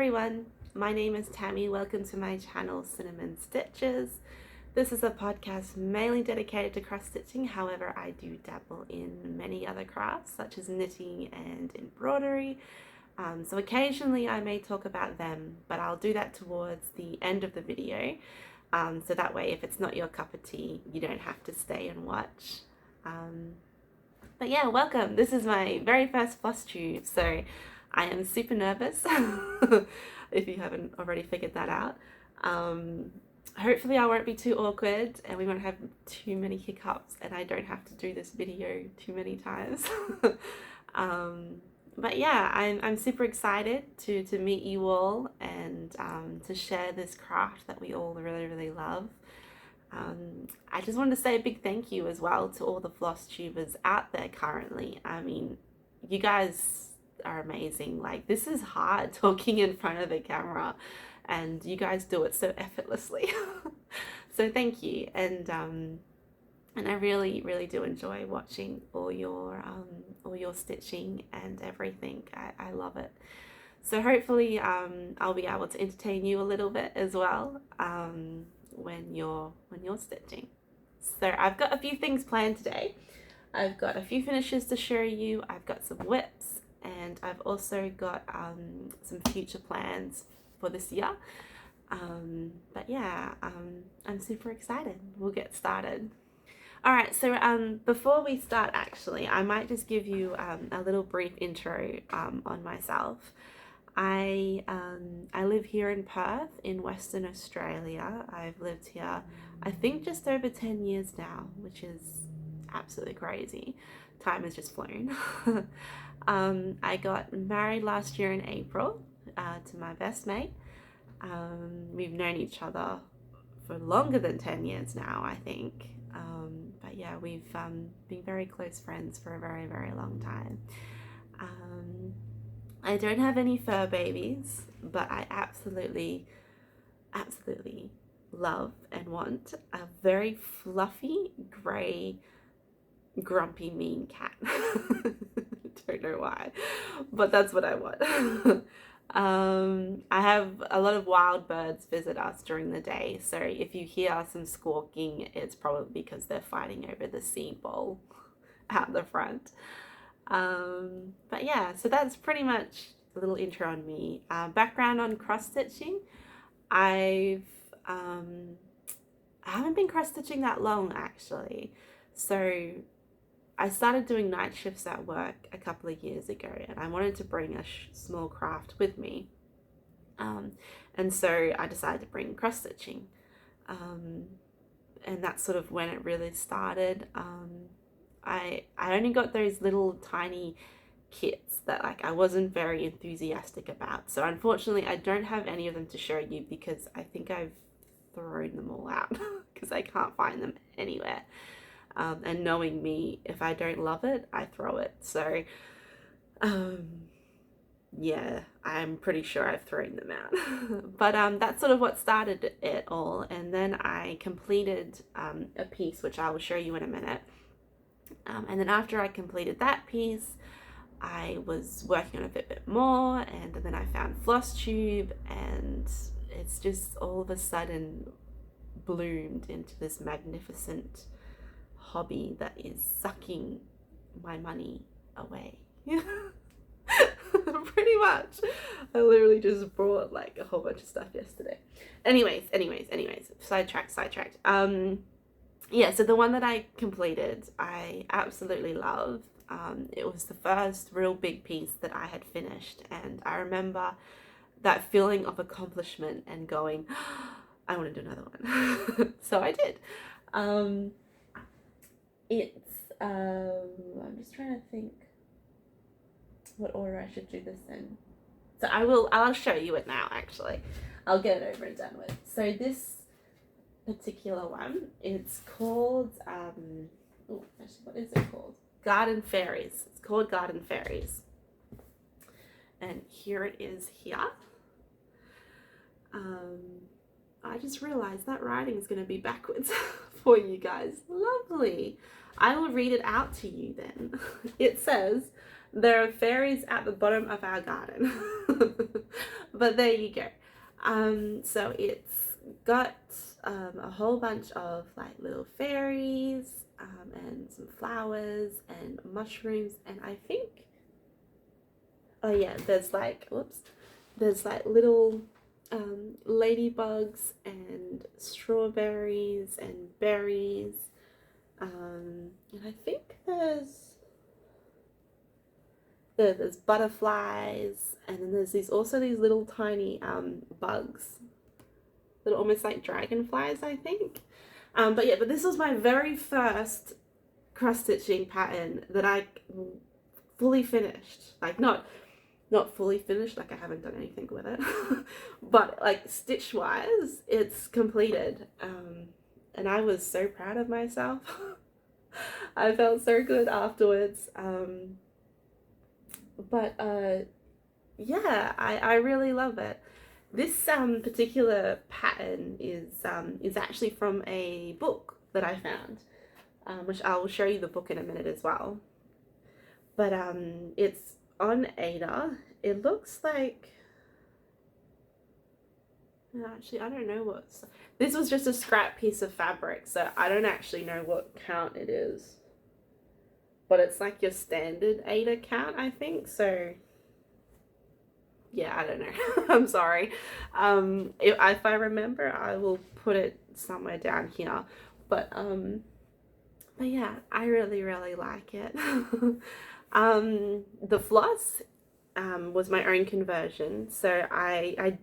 everyone, my name is Tammy. Welcome to my channel Cinnamon Stitches. This is a podcast mainly dedicated to cross stitching, however I do dabble in many other crafts such as knitting and embroidery. So occasionally I may talk about them, but I'll do that towards the end of the video. So that way if it's not your cup of tea, you don't have to stay and watch. But yeah, welcome. This is my very first Flosstube, so I am super nervous if you haven't already figured that out. Hopefully I won't be too awkward and we won't have too many hiccups and I don't have to do this video too many times. But yeah, I'm super excited to meet you all and to share this craft that we all really love. I just wanted to say a big thank you as well to all the Flosstubers out there currently. I mean, you guys are amazing. Like, this is hard talking in front of the camera and you guys do it so effortlessly. So thank you, and I really do enjoy watching all your stitching and everything. I love it. So hopefully I'll be able to entertain you a little bit as well when you're stitching. So I've got a few things planned today. I've got a few finishes to show you. I've got some whips, and I've also got some future plans for this year. But yeah, I'm super excited. We'll get started. Alright, so before we start, actually, I might just give you a little brief intro on myself. I live here in Perth in Western Australia. I've lived here I think just over 10 years now, which is absolutely crazy. Time has just flown. I got married last year in April to my best mate. We've known each other for longer than 10 years now, I think. But yeah, we've been very close friends for a very long time. I don't have any fur babies, but I absolutely love and want a very fluffy, grey, grumpy, mean cat. Don't know why, but that's what I want. I have a lot of wild birds visit us during the day, so if you hear some squawking, it's probably because they're fighting over the seed bowl out the front. But yeah, so that's pretty much a little intro on me. Background on cross stitching. I haven't been cross stitching that long actually. So I started doing night shifts at work a couple of years ago, and I wanted to bring a small craft with me. And so I decided to bring cross stitching. And that's sort of when it really started. I only got those little tiny kits that I wasn't very enthusiastic about. So unfortunately I don't have any of them to show you because I think I've thrown them all out because I can't find them anywhere. And knowing me, if I don't love it, I throw it. So yeah, I'm pretty sure I've thrown them out. But that's sort of what started it all. And then I completed a piece, which I will show you in a minute. And then after I completed that piece, I was working on a bit more, and then I found Flosstube, and it's just all of a sudden bloomed into this magnificent hobby that is sucking my money away. Pretty much. I literally just bought like a whole bunch of stuff yesterday. Anyways, sidetracked. Yeah, so the one that I completed, I absolutely love. It was the first real big piece that I had finished, and I remember that feeling of accomplishment and going, I want to do another one. So I did. I'm just trying to think what order I should do this in. So I'll show you it now actually. I'll get it over and done with. So this particular one, it's called, what is it called? Garden Fairies. It's called Garden Fairies. And here it is here. I just realized that writing is going to be backwards for you guys. Lovely. I will read it out to you then. It says, There are fairies at the bottom of our garden. But there you go. So it's got a whole bunch of like little fairies and some flowers and mushrooms, and I think, oh yeah, there's like, whoops, there's like little ladybugs and strawberries and berries, and I think there's butterflies, and then there's also these little tiny bugs that are almost like dragonflies, I think. But yeah, but this was my very first cross stitching pattern that I fully finished. Like not fully finished, like I haven't done anything with it, but like stitch wise, it's completed. And I was so proud of myself. I felt so good afterwards. But yeah, I really love it. This particular pattern is actually from a book that I found, which I will show you the book in a minute as well. But it's on Aida. It looks like, actually I don't know what, this was just a scrap piece of fabric, so I don't actually know what count it is. But it's like your standard Aida count, I think. So yeah, I don't know. I'm sorry. If I remember, I will put it somewhere down here. But yeah, I really like it. The floss was my own conversion. So I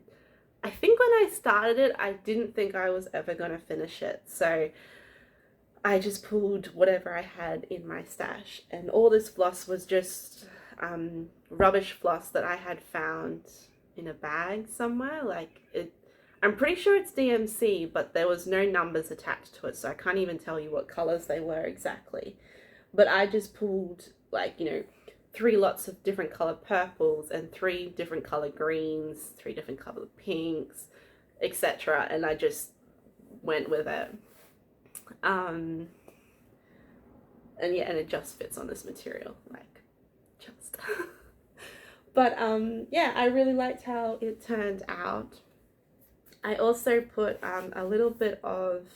think when I started it, I didn't think I was ever gonna finish it. So I just pulled whatever I had in my stash, and all this floss was just rubbish floss that I had found in a bag somewhere. Like I'm pretty sure it's DMC, but there was no numbers attached to it, so I can't even tell you what colors they were exactly. But I just pulled, like, you know, 3 lots of different color purples and 3 different color greens, 3 different color pinks, etc. And I just went with it. And yeah, and it just fits on this material, like, just. But yeah, I really liked how it turned out. I also put a little bit of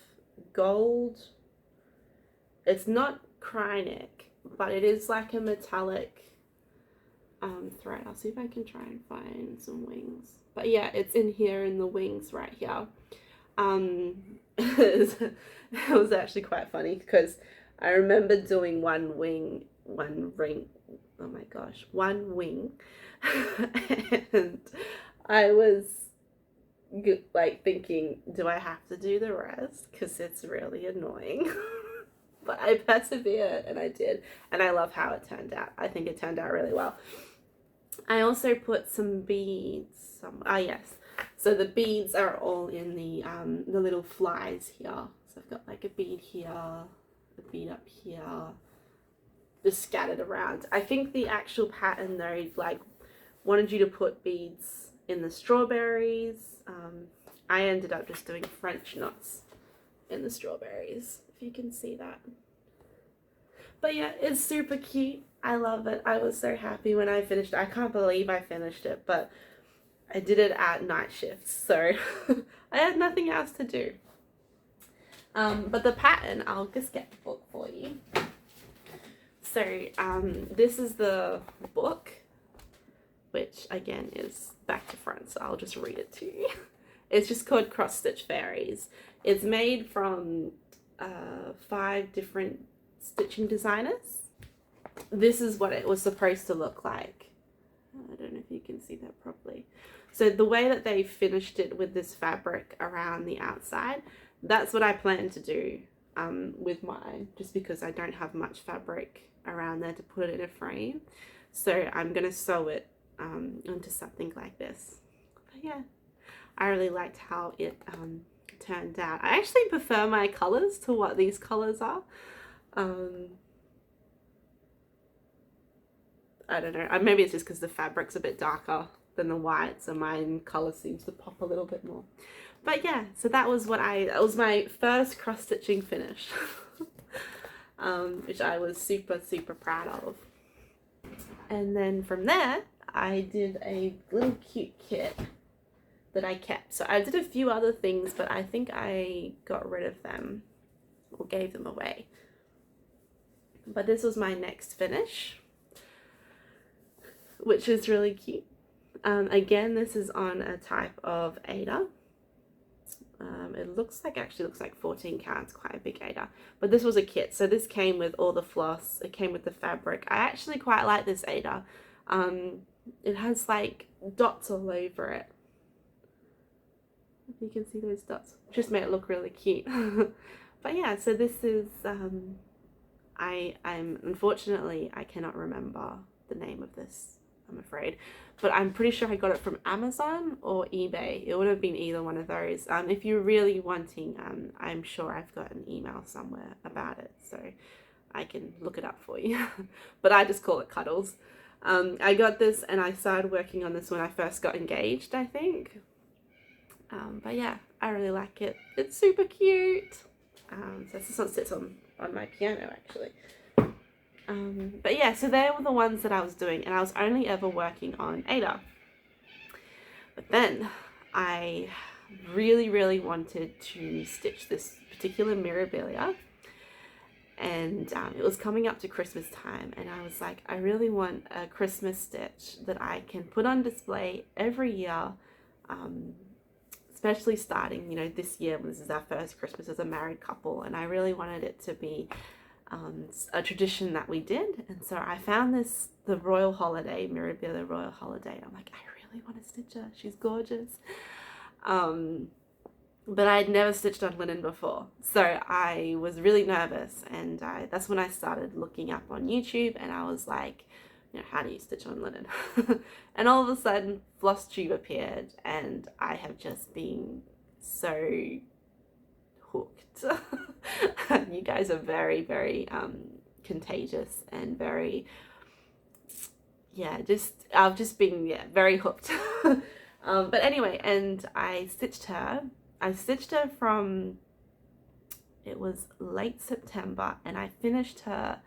gold. It's not Kreinik, but it is like a metallic thread. I'll see if I can try and find some wings. But yeah, it's in here in the wings right here. It was actually quite funny because I remember doing one wing, oh my gosh, one wing, and I was like thinking, do I have to do the rest? Because it's really annoying. But I persevered and I did, and I love how it turned out. I think it turned out really well. I also put some beads. Yes. So the beads are all in the little flies here. So I've got like a bead here, a bead up here, just scattered around. I think the actual pattern though, like, wanted you to put beads in the strawberries. I ended up just doing French knots in the strawberries, if you can see that. But yeah, it's super cute. I love it. I was so happy when I finished it. I can't believe I finished it, but I did it at night shifts, so I had nothing else to do. But the pattern, I'll just get the book for you. So this is the book, which again is back to front, so I'll just read it to you. It's just called Cross Stitch Fairies. It's made from 5 different stitching designers. This is what it was supposed to look like. I don't know if you can see that properly. So the way that they finished it with this fabric around the outside, that's what I plan to do with mine, just because I don't have much fabric around there to put it in a frame. So I'm going to sew it onto something like this. But yeah, I really liked how it turned out. I actually prefer my colors to what these colors are. I don't know, maybe it's just because the fabric's a bit darker than the white, so my colour seems to pop a little bit more. But yeah, so that was was my first cross stitching finish, which I was super proud of. And then from there, I did a little cute kit that I kept. So I did a few other things, but I think I got rid of them or gave them away. But this was my next finish, which is really cute. Again, this is on a type of Aida. It looks like 14 counts, quite a big Aida. But this was a kit, so this came with all the floss. It came with the fabric. I actually quite like this Aida. It has like dots all over it. If you can see those dots, just made it look really cute. But yeah, so this is I'm unfortunately I cannot remember the name of this, I'm afraid, but I'm pretty sure I got it from Amazon or eBay. It would have been either one of those. If you're really wanting, I'm sure I've got an email somewhere about it, so I can look it up for you. But I just call it Cuddles. I got this and I started working on this when I first got engaged, I think. But yeah, I really like it. It's super cute. So this one sits on my piano actually. But yeah, so they were the ones that I was doing, and I was only ever working on Aida. But then I really wanted to stitch this particular Mirabilia, and it was coming up to Christmas time, and I was like, I really want a Christmas stitch that I can put on display every year, especially starting, you know, this year when this is our first Christmas as a married couple, and I really wanted it to be a tradition that we did. And so I found the Royal Holiday, Mirabilia Royal Holiday. I'm like, I really want to stitch her. She's gorgeous. But I'd never stitched on linen before, so I was really nervous, and that's when I started looking up on YouTube, and I was like, you know, how do you stitch on linen? And all of a sudden Flosstube appeared, and I have just been so hooked. You guys are very contagious and very, yeah, I've just been very hooked. But anyway, and I stitched her from, it was late September, and I finished her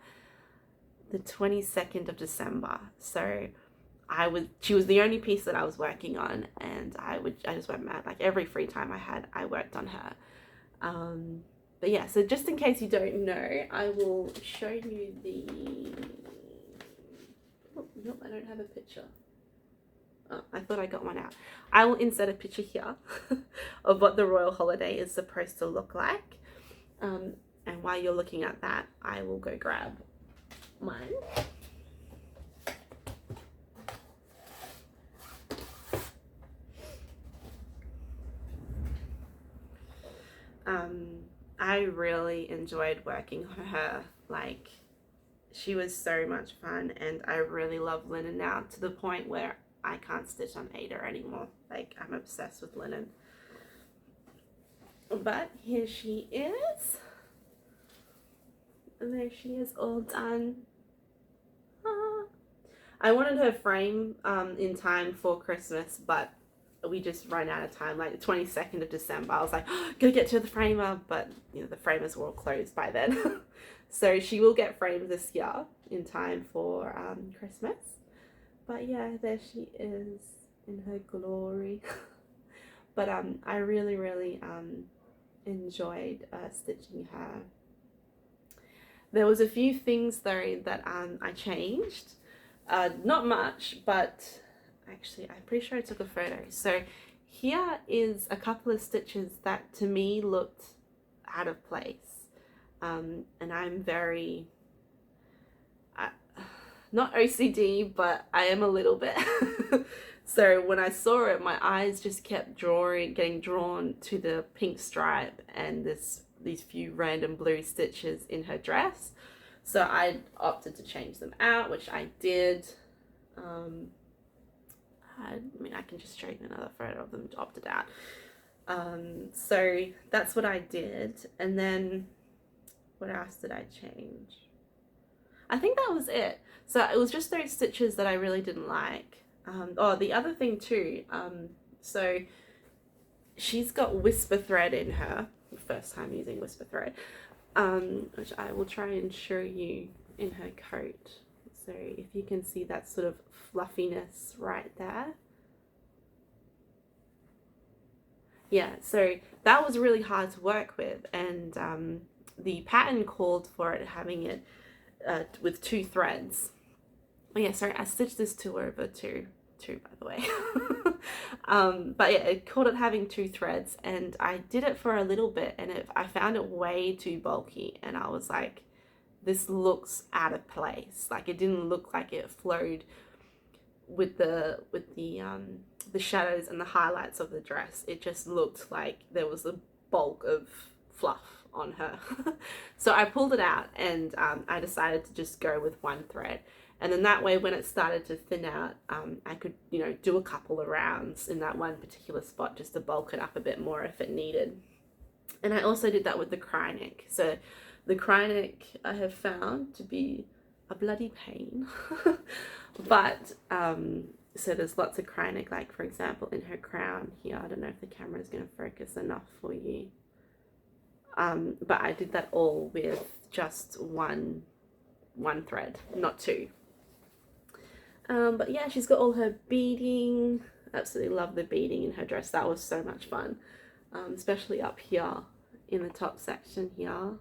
the 22nd of December. So she was the only piece that I was working on, and I just went mad. Like every free time I had, I worked on her. But yeah, so just in case you don't know, I will show you oh, nope, I don't have a picture. Oh, I thought I got one out. I will insert a picture here of what the Royal Holiday is supposed to look like. And while you're looking at that, I will go grab mine. I really enjoyed working on her. Like, she was so much fun, and I really love linen now, to the point where I can't stitch on Aida anymore. Like, I'm obsessed with linen. But here she is. And there she is, all done. Ah. I wanted her frame in time for Christmas, but we just ran out of time. Like the 22nd of December, I was like, oh, gotta get to the framer, but you know, the framers were all closed by then. So she will get framed this year in time for Christmas. But yeah, there she is in her glory. But I really enjoyed stitching her. There was a few things though that I changed. Not much, but actually I'm pretty sure I took a photo. So here is a couple of stitches that to me looked out of place. And I'm very, not OCD, but I am a little bit. So when I saw it, my eyes just kept getting drawn to the pink stripe and these few random blue stitches in her dress. So I opted to change them out, which I did. I mean, I can just show you another photo of them opted out. So that's what I did. And then what else did I change? I think that was it. So it was just those stitches that I really didn't like. Oh, the other thing too, so she's got whisper thread in her. First time using whisper thread, which I will try and show you in her coat. So So if you can see that sort of fluffiness right there. Yeah, so that was really hard to work with, and the pattern called for it having it with 2 threads. Oh yeah, sorry, I stitched this 2 over 2 by the way. But yeah, it called it having 2 threads, and I did it for a little bit, and I found it way too bulky, and I was like, this looks out of place. Like, it didn't look like it flowed with the shadows and the highlights of the dress. It just looked like there was a bulk of fluff on her. So I pulled it out, and I decided to just go with 1 thread, and then that way when it started to thin out, I could, you know, do a couple of rounds in that one particular spot just to bulk it up a bit more if it needed. And I also did that with the Kreinik. So the Kreinik I have found to be a bloody pain. But so there's lots of Kreinik, like for example in her crown here. I don't know if the camera is going to focus enough for you, but I did that all with just one thread, not 2. But yeah, she's got all her beading. Absolutely love the beading in her dress. That was so much fun, especially up here in the top section here.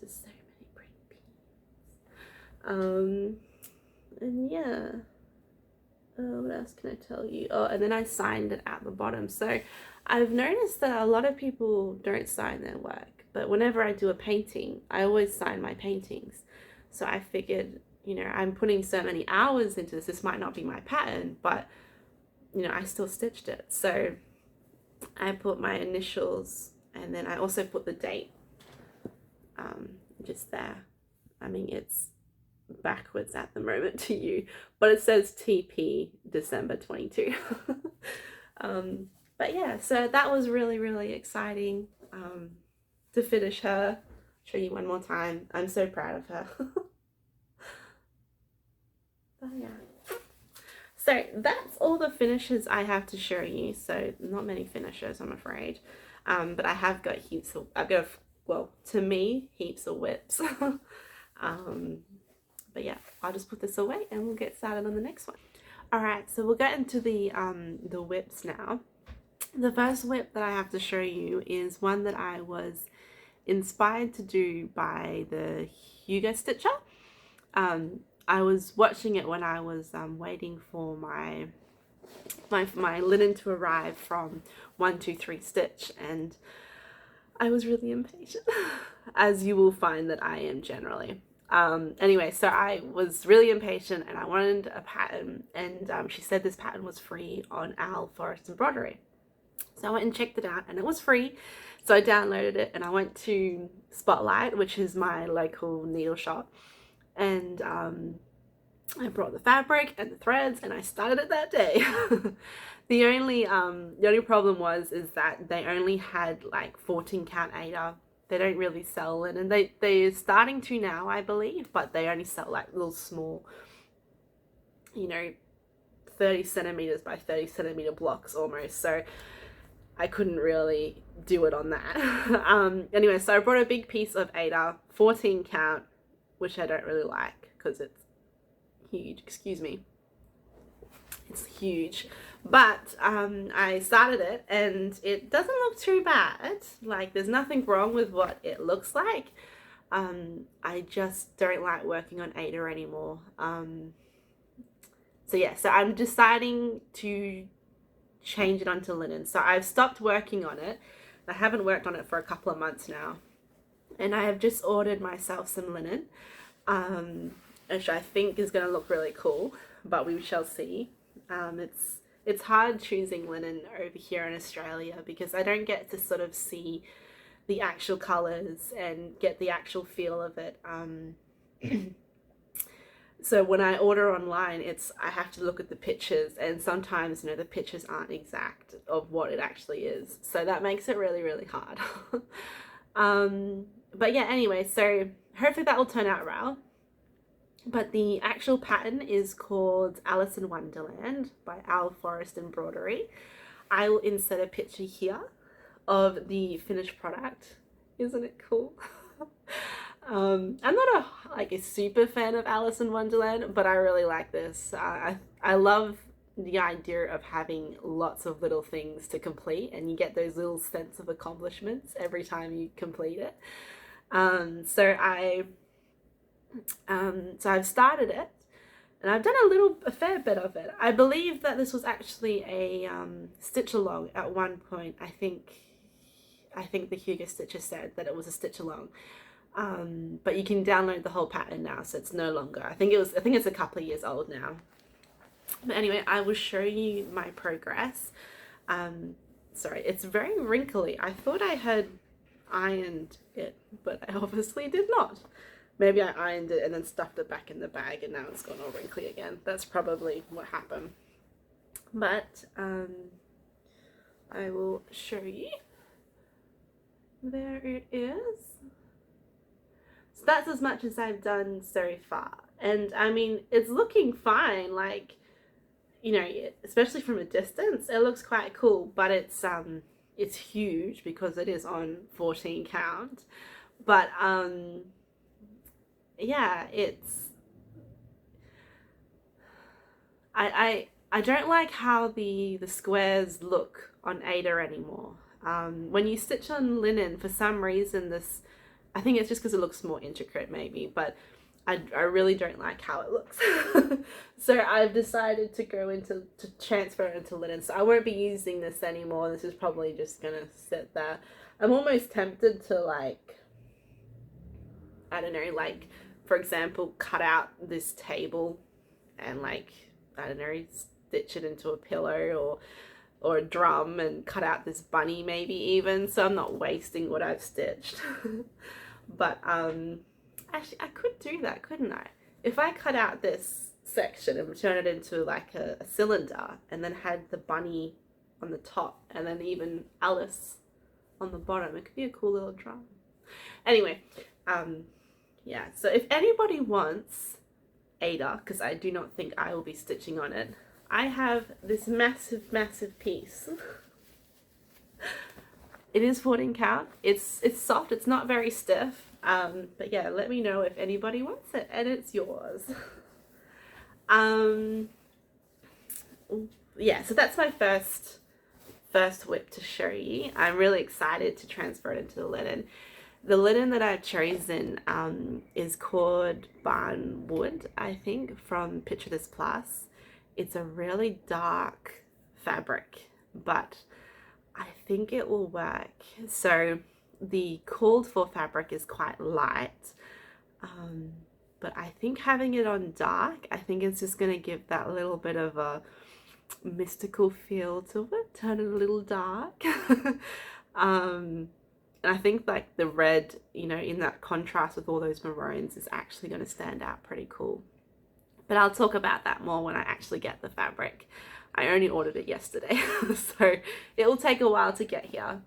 Just so many pretty beads. And yeah, what else can I tell you? Oh, and then I signed it at the bottom. So I've noticed that a lot of people don't sign their work, but whenever I do a painting, I always sign my paintings. So I figured, you know, I'm putting so many hours into this might not be my pattern, but you know, I still stitched it. So I put my initials, and then I also put the date just there. I mean, it's backwards at the moment to you, but it says TP December 22. But yeah, so that was really, really exciting to finish her. Show you one more time. I'm so proud of her. But yeah, so that's all the finishes I have to show you. So not many finishes, I'm afraid, but I have got heaps of, well, to me, heaps of whips. But yeah, I'll just put this away and we'll get started on the next one. Alright, so we'll get into the whips now. The first whip that I have to show you is one that I was inspired to do by the Hugo Stitcher. I was watching it when I was waiting for my linen to arrive from 123 Stitch, and I was really impatient, as you will find that I am generally. Anyway, so I was really impatient and I wanted a pattern, and she said this pattern was free on Owl Forest Embroidery. So I went and checked it out, and it was free. So I downloaded it and I went to Spotlight, which is my local needle shop, and I brought the fabric and the threads and I started it that day. The only problem is that they only had like 14 count Aida. They don't really sell linen. They're starting to now, I believe, but they only sell like little small, you know, 30 centimeters by 30 centimeter blocks almost. So I couldn't really do it on that. Anyway, so I brought a big piece of Aida, 14 count, which I don't really like because it's huge. Excuse me. It's huge. But I started it and it doesn't look too bad. Like, there's nothing wrong with what it looks like. I just don't like working on Aida anymore. So yeah, so I'm deciding to change it onto linen. So I've stopped working on it. I haven't worked on it for a couple of months now. And I have just ordered myself some linen, which I think is going to look really cool, but we shall see. It's hard choosing linen over here in Australia because I don't get to sort of see the actual colours and get the actual feel of it. So when I order online, I have to look at the pictures, and sometimes, you know, the pictures aren't exact of what it actually is. So that makes it really, really hard. But yeah, anyway, so hopefully that will turn out well. But the actual pattern is called Alice in Wonderland by Owl Forest Embroidery. I will insert a picture here of the finished product. Isn't it cool? I'm not a super fan of Alice in Wonderland, but I really like this. I love the idea of having lots of little things to complete, and you get those little sense of accomplishments every time you complete it. So I've started it, and I've done a fair bit of it. I believe that this was actually a stitch along at one point. I think the Hugo Stitcher said that it was a stitch along. But you can download the whole pattern now, so it's no longer. I think it's a couple of years old now. But anyway, I will show you my progress. Sorry, it's very wrinkly. I thought I had ironed it, but I obviously did not. Maybe I ironed it and then stuffed it back in the bag and now it's gone all wrinkly again. That's probably what happened. But I will show you. There it is. So that's as much as I've done so far. And I mean, it's looking fine, like, you know, especially from a distance, it looks quite cool, but it's huge because it is on 14 count. But yeah, I don't like how the squares look on Aida anymore. When you stitch on linen, for some reason I think it's just because it looks more intricate maybe, but I really don't like how it looks. So I've decided to transfer it into linen. So I won't be using this anymore. This is probably just gonna sit there. I'm almost tempted to, like, I don't know, like, for example, cut out this table and, like, I don't know, stitch it into a pillow or a drum and cut out this bunny maybe even, so I'm not wasting what I've stitched. But actually I could do that, couldn't I? If I cut out this section and turn it into like a cylinder and then had the bunny on the top and then even Alice on the bottom, it could be a cool little drum. Anyway, yeah, so if anybody wants Aida, because I do not think I will be stitching on it, I have this massive piece. It is 14 count. It's soft, it's not very stiff. But yeah, let me know if anybody wants it and it's yours. Yeah, so that's my first whip to show you. I'm really excited to transfer it into the linen. The linen that I've chosen is called Barn Wood, I think, from Picture This Plus. It's a really dark fabric, but I think it will work. So the called for fabric is quite light, but I think having it on dark, I think it's just going to give that little bit of a mystical feel to it, turn it a little dark. And I think, like, the red, you know, in that contrast with all those maroons is actually going to stand out pretty cool. But I'll talk about that more when I actually get the fabric. I only ordered it yesterday, so it will take a while to get here.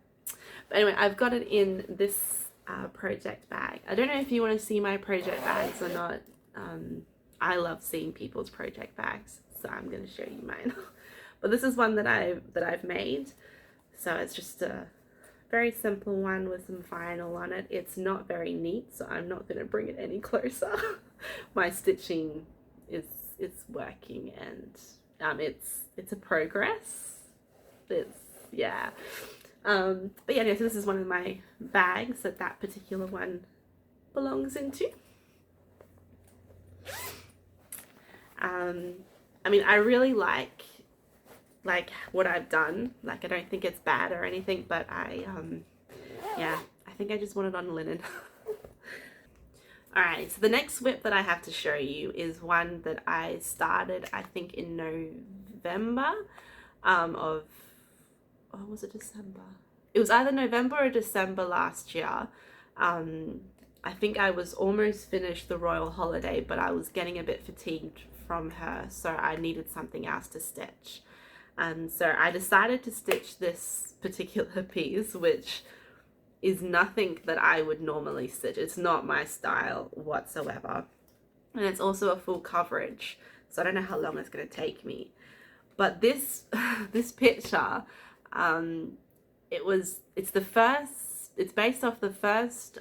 But anyway, I've got it in this project bag. I don't know if you want to see my project bags or not. I love seeing people's project bags, so I'm going to show you mine. But this is one that I've made. So it's just a very simple one with some vinyl on it. It's not very neat, so I'm not going to bring it any closer. My stitching is working, and it's a progress. Yeah. But yeah, so this is one of my bags that particular one belongs into. I mean, I really like what I've done. Like, I don't think it's bad or anything, but yeah, I think I just want it on linen. Alright, so the next whip that I have to show you is one that I started, I think, in November or was it December? It was either November or December last year. I think I was almost finished the Royal Holiday, but I was getting a bit fatigued from her, so I needed something else to stitch. So I decided to stitch this particular piece, which is nothing that I would normally stitch. It's not my style whatsoever. And it's also a full coverage, so I don't know how long it's going to take me. But this picture, it's based off the first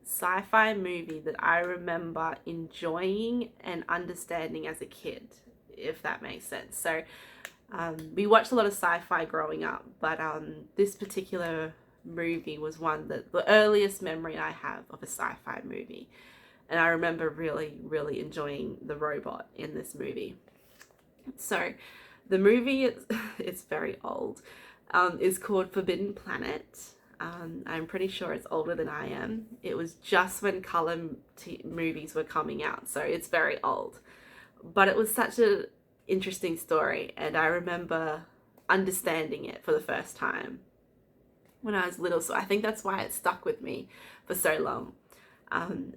sci-fi movie that I remember enjoying and understanding as a kid, if that makes sense. So we watched a lot of sci-fi growing up, but this particular movie was one that the earliest memory I have of a sci-fi movie. And I remember really, really enjoying the robot in this movie. So the movie, it's very old, is called Forbidden Planet. I'm pretty sure it's older than I am. It was just when color movies were coming out, so it's very old. But it was such an interesting story, and I remember understanding it for the first time when I was little, so I think that's why it stuck with me for so long.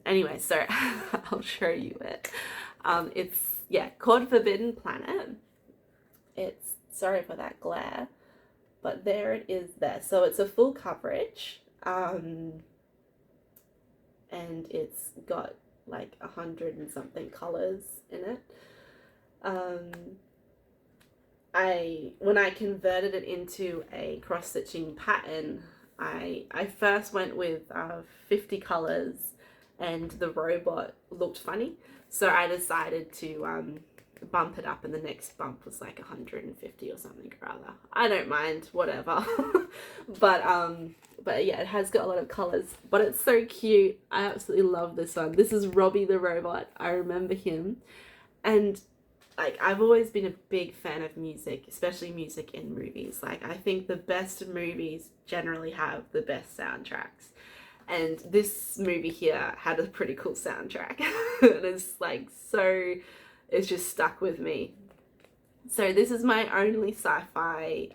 Anyway, so I'll show you it. It's, yeah, called Forbidden Planet. It's, sorry for that glare, but there it is there. So it's a full coverage, and it's got like 100 and something colors in it. When I converted it into a cross-stitching pattern, I first went with 50 colors, and the robot looked funny, so I decided to bump it up, and the next bump was like 150 or something or other. I don't mind, whatever. but yeah, it has got a lot of colors, but it's so cute. I absolutely love this one. This is Robbie the robot. I remember him, and like, I've always been a big fan of music, especially music in movies. Like, I think the best movies generally have the best soundtracks. And this movie here had a pretty cool soundtrack. And it's like, so, it's just stuck with me. So this is my only sci-fi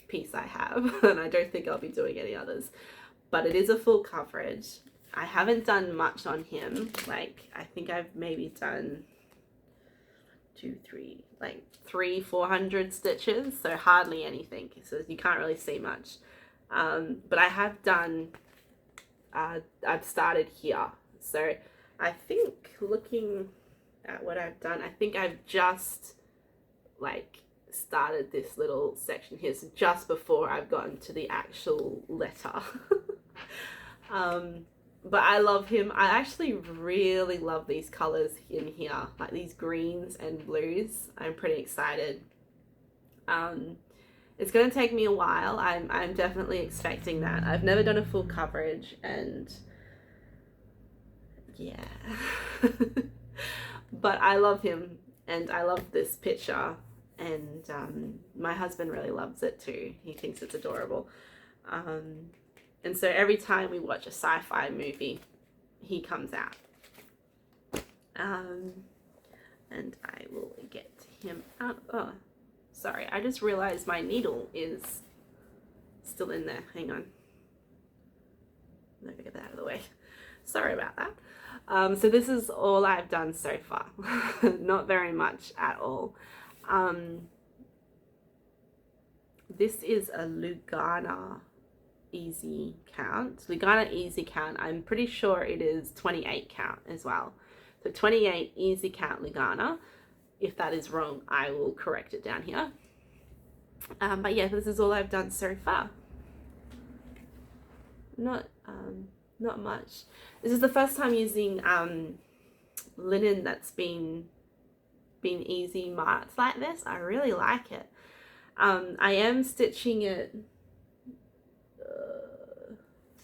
piece I have. And I don't think I'll be doing any others. But it is a full coverage. I haven't done much on him. Like, I think I've maybe done 300-400 stitches, so hardly anything, so you can't really see much. But I have done, I've started here, so I think, looking at what I've done, I think I've just like started this little section here, so just before I've gotten to the actual letter. But I love him. I actually really love these colors in here, like these greens and blues. I'm pretty excited. It's going to take me a while. I'm definitely expecting that. I've never done a full coverage, and yeah. But I love him, and I love this picture, and my husband really loves it too. He thinks it's adorable. And so every time we watch a sci-fi movie, he comes out. And I will get him out. Oh, sorry. I just realized my needle is still in there. Hang on. Let me get that out of the way. Sorry about that. So this is all I've done so far. Not very much at all. This is a Lugana easy count. Lugana easy count, I'm pretty sure it is 28 count as well. So 28 easy count Lugana. If that is wrong, I will correct it down here. But yeah, this is all I've done so far. Not much. This is the first time using linen that's been easy marked like this. I really like it. I am stitching it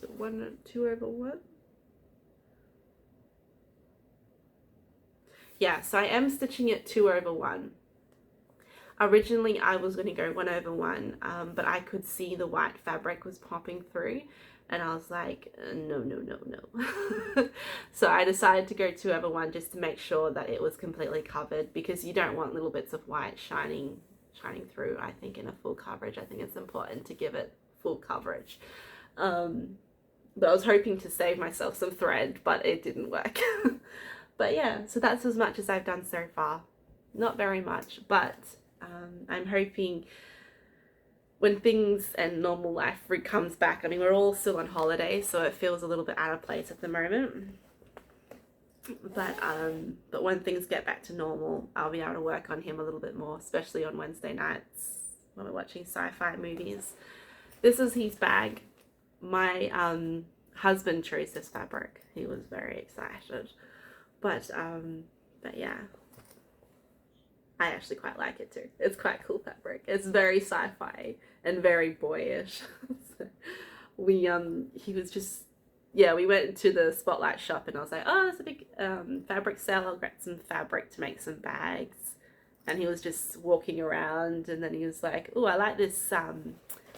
2/1. Yeah, so I am stitching it 2/1. Originally I was going to go 1/1, but I could see the white fabric was popping through, and I was like, no. So I decided to go 2/1 just to make sure that it was completely covered, because you don't want little bits of white shining through. I think in a full coverage, I think it's important to give it full coverage. But I was hoping to save myself some thread, but it didn't work. But yeah, so that's as much as I've done so far. Not very much, but I'm hoping when things and normal life comes back, I mean, we're all still on holiday, so it feels a little bit out of place at the moment. But when things get back to normal, I'll be able to work on him a little bit more, especially on Wednesday nights when we're watching sci-fi movies. This is his bag. My husband chose this fabric. He was very excited. But yeah, I actually quite like it too. It's quite cool fabric. It's very sci-fi and very boyish. So he was just, yeah, we went to the Spotlight shop and I was like, oh, there's a big fabric sale. I'll get some fabric to make some bags. And he was just walking around and then he was like, oh, I like this. I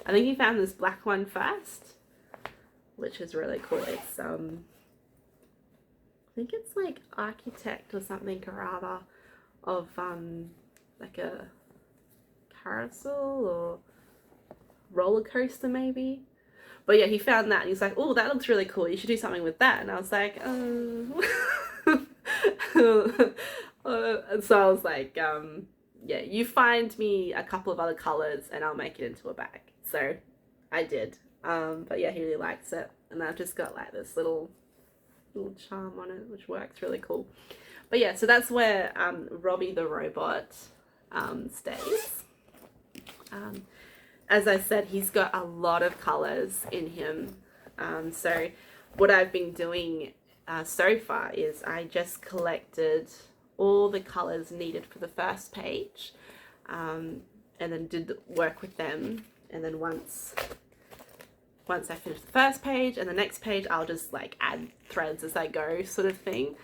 think he found this black one first, which is really cool. It's I think it's like Architect or something or other of like a carousel or roller coaster maybe. But yeah, he found that and he's like, oh, that looks really cool. You should do something with that. And I was like, and so I was like, yeah, you find me a couple of other colors and I'll make it into a bag. So I did. But yeah, he really likes it. And I've just got like this little charm on it, which works really cool. But yeah, so that's where Robbie the robot stays. As I said, he's got a lot of colors in him. So what I've been doing so far is I just collected all the colors needed for the first page, and then did work with them. And then once I finish the first page and the next page, I'll just like add threads as I go, sort of thing.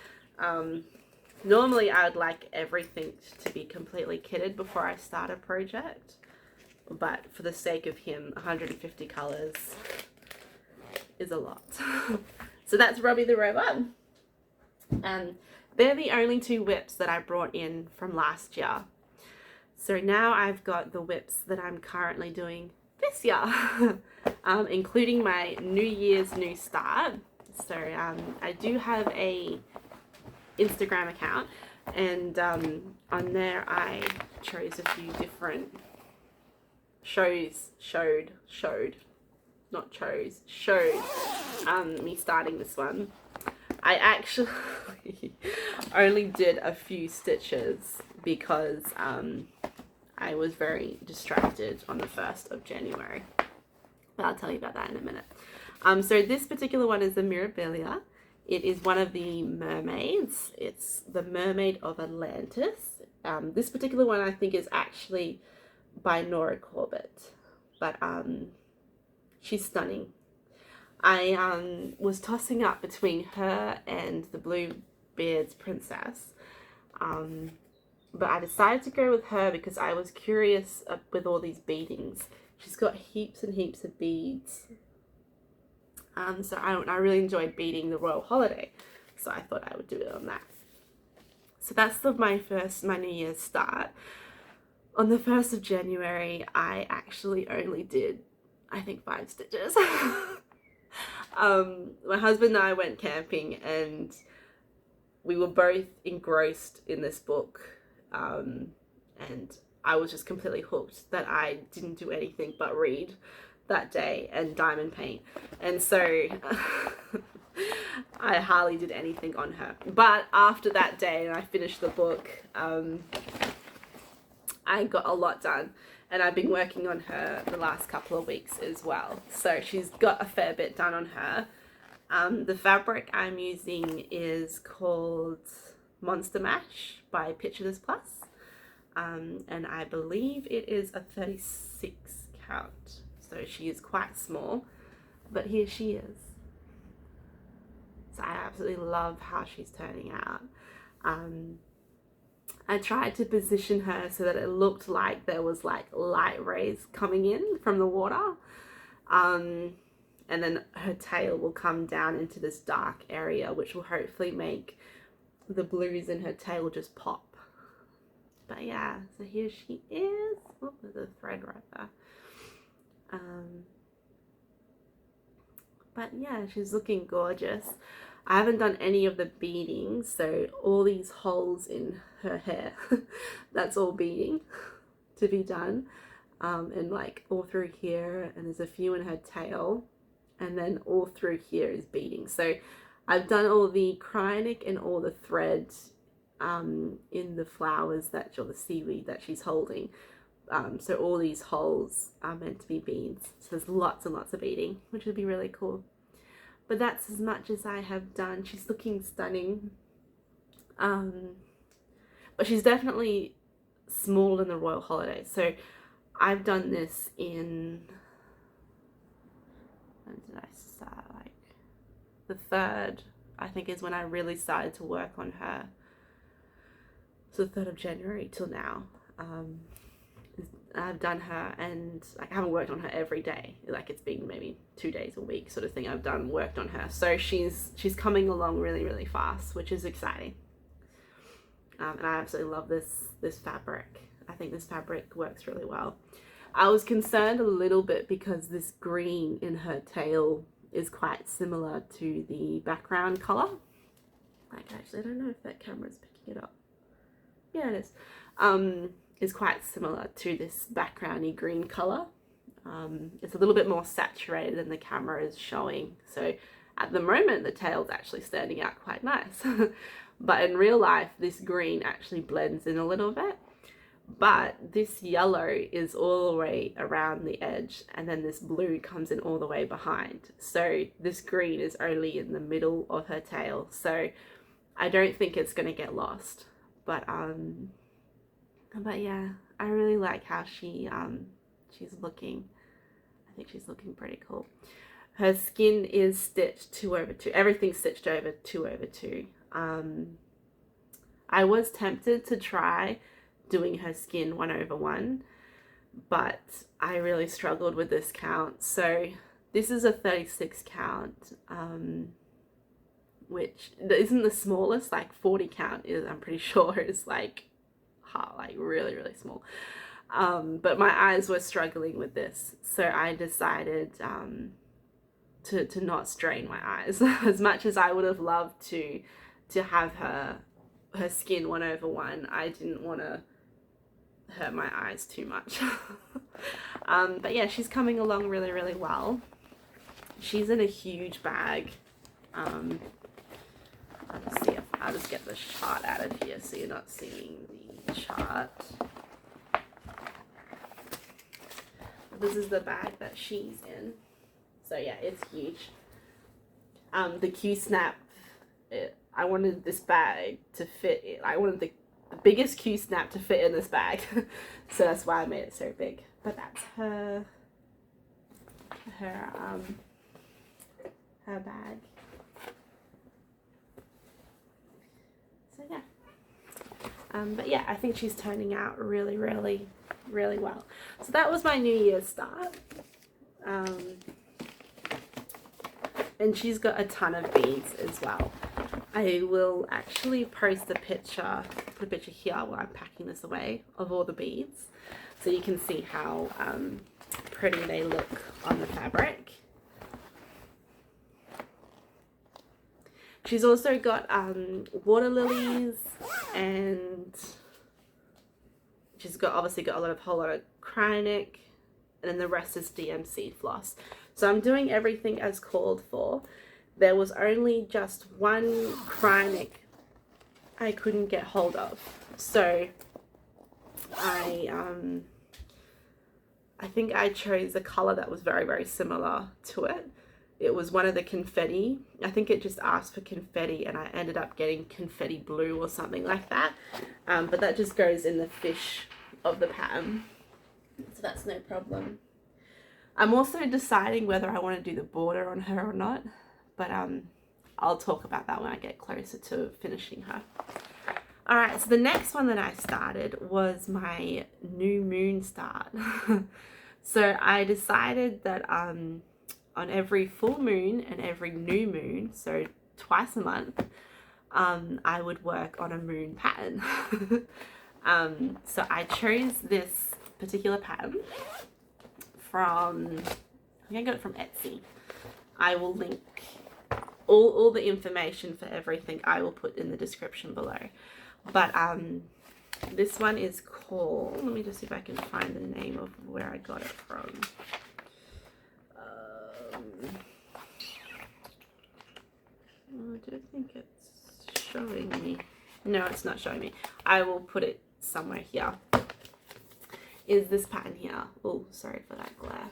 Normally I would like everything to be completely kitted before I start a project, but for the sake of him, 150 colors is a lot. So that's Robbie the robot. And they're the only two whips that I brought in from last year. So now I've got the whips that I'm currently doing this year, including my New Year's New Start. So I do have a Instagram account, and on there I chose a few different showed me starting this one. I actually only did a few stitches because I was very distracted on the 1st of January. But I'll tell you about that in a minute. So this particular one is the Mirabilia. It is one of the mermaids. It's the Mermaid of Atlantis. This particular one I think is actually by Nora Corbett, but she's stunning. I was tossing up between her and the Bluebeard's Princess, but I decided to go with her because I was curious with all these beadings. She's got heaps and heaps of beads. So I really enjoyed beading the Royal Holiday, so I thought I would do it on that. So that's my New Year's start. On the 1st of January, I actually only did, I think, 5 stitches. My husband and I went camping and we were both engrossed in this book, and I was just completely hooked that I didn't do anything but read that day and diamond paint, and so I hardly did anything on her. But after that day and I finished the book, I got a lot done, and I've been working on her the last couple of weeks as well, so she's got a fair bit done on her. The fabric I'm using is called Monster Mash by Pictures Plus, and I believe it is a 36 count, so she is quite small, but here she is. So I absolutely love how she's turning out. I tried to position her so that it looked like there was like light rays coming in from the water, and then her tail will come down into this dark area, which will hopefully make the blues in her tail just pop. But yeah, so here she is. Oh, there's a thread right there. But yeah, she's looking gorgeous. I haven't done any of the beading, so all these holes in her hair, that's all beading to be done. And like all through here, and there's a few in her tail, and then all through here is beading. So I've done all the Kreinik and all the threads in the flowers or the seaweed that she's holding. So all these holes are meant to be beads. So there's lots and lots of beading, which would be really cool. but that's as much as I have done. She's looking stunning. But she's definitely smaller than the Royal Holiday. So I've done this in, when did I start? Like the 3rd, I think, is when I really started to work on her. So the 3rd of January till now. I've done her, and like, I haven't worked on her every day. Like, it's been maybe 2 days a week sort of thing I've worked on her. So she's coming along really, really fast, which is exciting. And I absolutely love this fabric. I think this fabric works really well. I was concerned a little bit because this green in her tail is quite similar to the background color. Like, actually, I don't know if that camera's picking it up. Yeah, it is. Is quite similar to this backgroundy green color. It's a little bit more saturated than the camera is showing. So at the moment, the tail's actually standing out quite nice. But in real life, this green actually blends in a little bit. But this yellow is all the way around the edge, and then this blue comes in all the way behind. So this green is only in the middle of her tail. So I don't think it's going to get lost. But yeah, I really like how she's looking. I think she's looking pretty cool. Her skin is stitched 2/2. Everything's stitched over 2/2. I was tempted to try doing her skin 1/1, but I really struggled with this count. So this is a 36 count, which isn't the smallest. Like 40 count is, I'm pretty sure, is like really, really small. But my eyes were struggling with this, so I decided to not strain my eyes. As much as I would have loved to have her skin 1/1, I didn't want to hurt my eyes too much. But yeah, she's coming along really, really well. She's in a huge bag. Let's see if I'll just get the chart out of here so you're not seeing the chart. This is the bag that she's in. So yeah, it's huge. The Q-snap, I wanted this bag to fit in. I wanted the biggest Q-snap to fit in this bag. So that's why I made it so big. But that's her bag. So yeah. But yeah, I think she's turning out really, really, really well. So that was my New Year's start. And she's got a ton of beads as well. I will actually post the picture, put a picture here while I'm packing this away, of all the beads, so you can see how pretty they look on the fabric. She's also got water lilies, and she's obviously got a whole lot of Kreinik, and then the rest is DMC floss. So I'm doing everything as called for. There was only just one Kreinik I couldn't get hold of. So I think I chose a color that was very, very similar to it. It was one of the confetti. I think it just asked for confetti, and I ended up getting confetti blue or something like that. But that just goes in the fish of the pattern. So that's no problem. I'm also deciding whether I want to do the border on her or not, but I'll talk about that when I get closer to finishing her. Alright, so the next one that I started was my new moon start. So I decided that on every full moon and every new moon, so twice a month, I would work on a moon pattern. So I chose this particular pattern from, I think I got it from Etsy. I will link all the information for everything, I will put in the description below. But this one is called, let me just see if I can find the name of where I got it from. I don't think it's showing me. No, it's not showing me. I will put it somewhere here. Is this pattern here. Oh, sorry for that glare.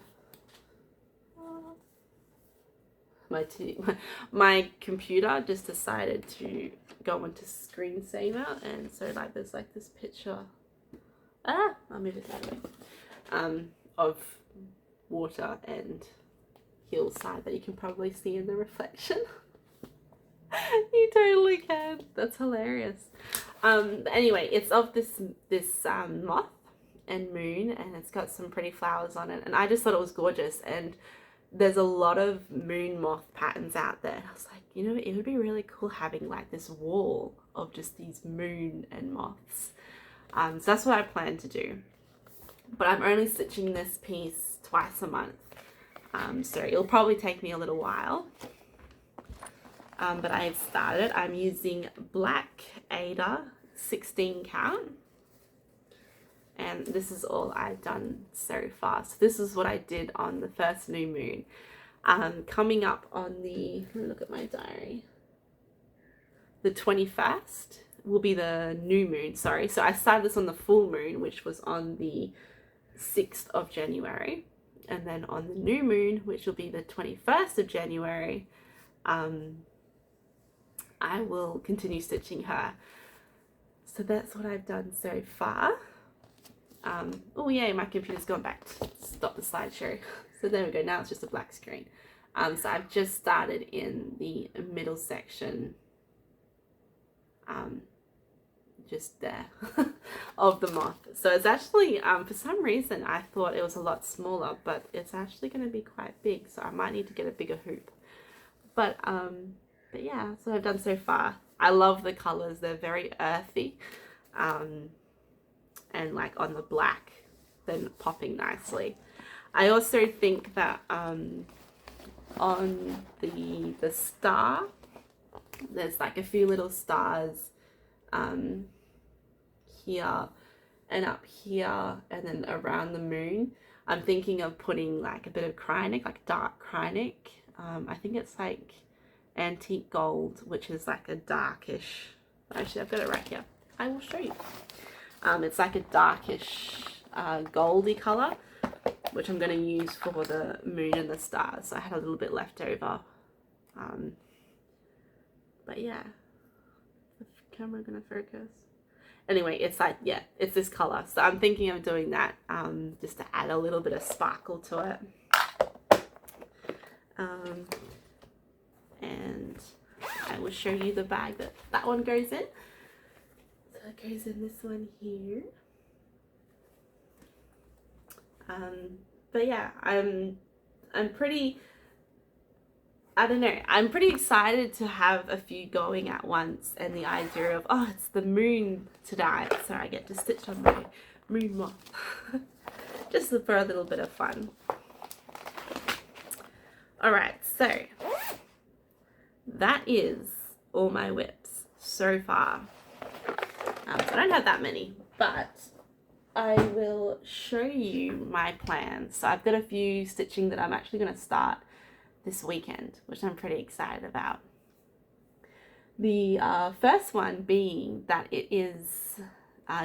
my computer just decided to go into screensaver, and so like there's like this picture, I'll move it that way, of water and hillside that you can probably see in the reflection. You totally can. That's hilarious. Anyway, it's of this moth and moon, and it's got some pretty flowers on it, and I just thought it was gorgeous. And there's a lot of moon moth patterns out there. I was like, you know, it would be really cool having like this wall of just these moon and moths. So that's what I plan to do. But I'm only stitching this piece twice a month. So it'll probably take me a little while. But I've started. I'm using black Aida 16 count. And this is all I've done so far. So this is what I did on the first new moon. Coming up on the, let me look at my diary, the 21st will be the new moon, sorry. So I started this on the full moon, which was on the 6th of January. And then on the new moon, which will be the 21st of January, I will continue stitching her. So that's what I've done so far. Oh yay, my computer's gone back to stop the slideshow. So there we go, now it's just a black screen. So I've just started in the middle section, just there, of the moth. So it's actually, for some reason, I thought it was a lot smaller, but it's actually going to be quite big, so I might need to get a bigger hoop. But yeah, that's what I've done so far. I love the colours, they're very earthy. And like on the black, then popping nicely. I also think that on the star, there's like a few little stars here and up here, and then around the moon. I'm thinking of putting like a bit of Kreinik, like dark Kreinik. I think it's like antique gold, which is like a darkish, actually I've got it right here, I will show you. It's like a darkish goldy color, which I'm going to use for the moon and the stars. So I had a little bit left over. But yeah, is the camera going to focus? Anyway, it's like, yeah, it's this color. So I'm thinking of doing that just to add a little bit of sparkle to it. And I will show you the bag that one goes in. It goes in this one here. But yeah, I'm pretty, I don't know, I'm pretty excited to have a few going at once, and the idea of, oh, it's the moon tonight, so I get to stitch on my moon moth. Just for a little bit of fun. Alright, so that is all my whips so far. So I don't have that many, but I will show you my plans. So I've got a few stitching that I'm actually going to start this weekend, which I'm pretty excited about. The first one being that it is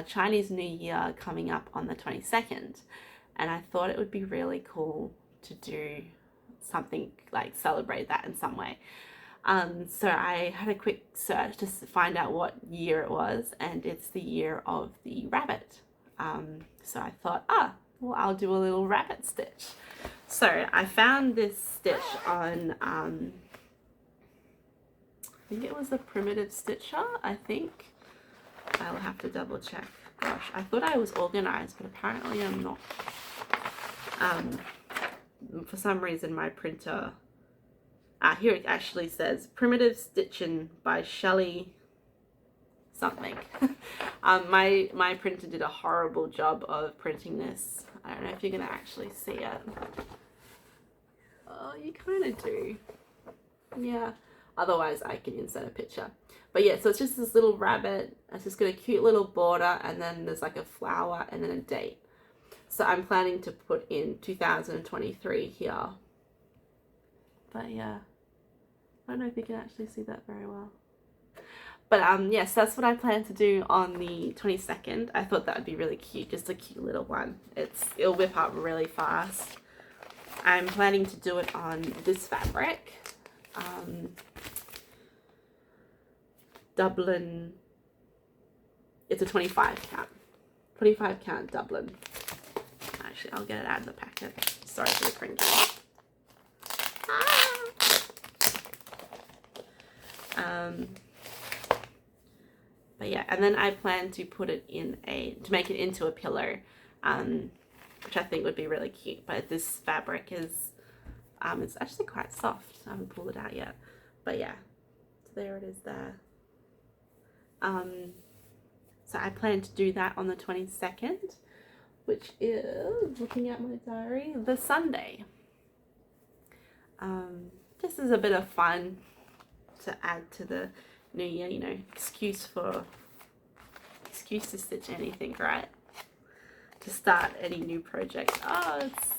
Chinese New Year coming up on the 22nd, and I thought it would be really cool to do something like celebrate that in some way. So I had a quick search to find out what year it was, and it's the year of the rabbit. So I thought, well, I'll do a little rabbit stitch. So I found this stitch on, I think it was a Primitive Stitcher, I think. I'll have to double check. Gosh, I thought I was organized, but apparently I'm not. For some reason my printer, here it actually says Primitive Stitching by Shelley something. My printer did a horrible job of printing this. I don't know if you're gonna actually see it. Oh, you kind of do. Yeah, otherwise I can insert a picture. But yeah, so it's just this little rabbit. It's just got a cute little border, and then there's like a flower and then a date. So I'm planning to put in 2023 here. But yeah, I don't know if you can actually see that very well. But yes, that's what I plan to do on the 22nd. I thought that would be really cute, just a cute little one. It'll whip up really fast. I'm planning to do it on this fabric. Dublin, it's a 25 count. 25 count Dublin. Actually, I'll get it out of the packet. Sorry for the crinkle. But yeah, and then I plan to put it in to make it into a pillow, which I think would be really cute. But this fabric is, it's actually quite soft. I haven't pulled it out yet. But yeah, so there it is there. So I plan to do that on the 22nd, which is, looking at my diary, the Sunday. Just as a bit of fun to add to the new year, you know, excuse to stitch anything, right? To start any new project. Oh, it's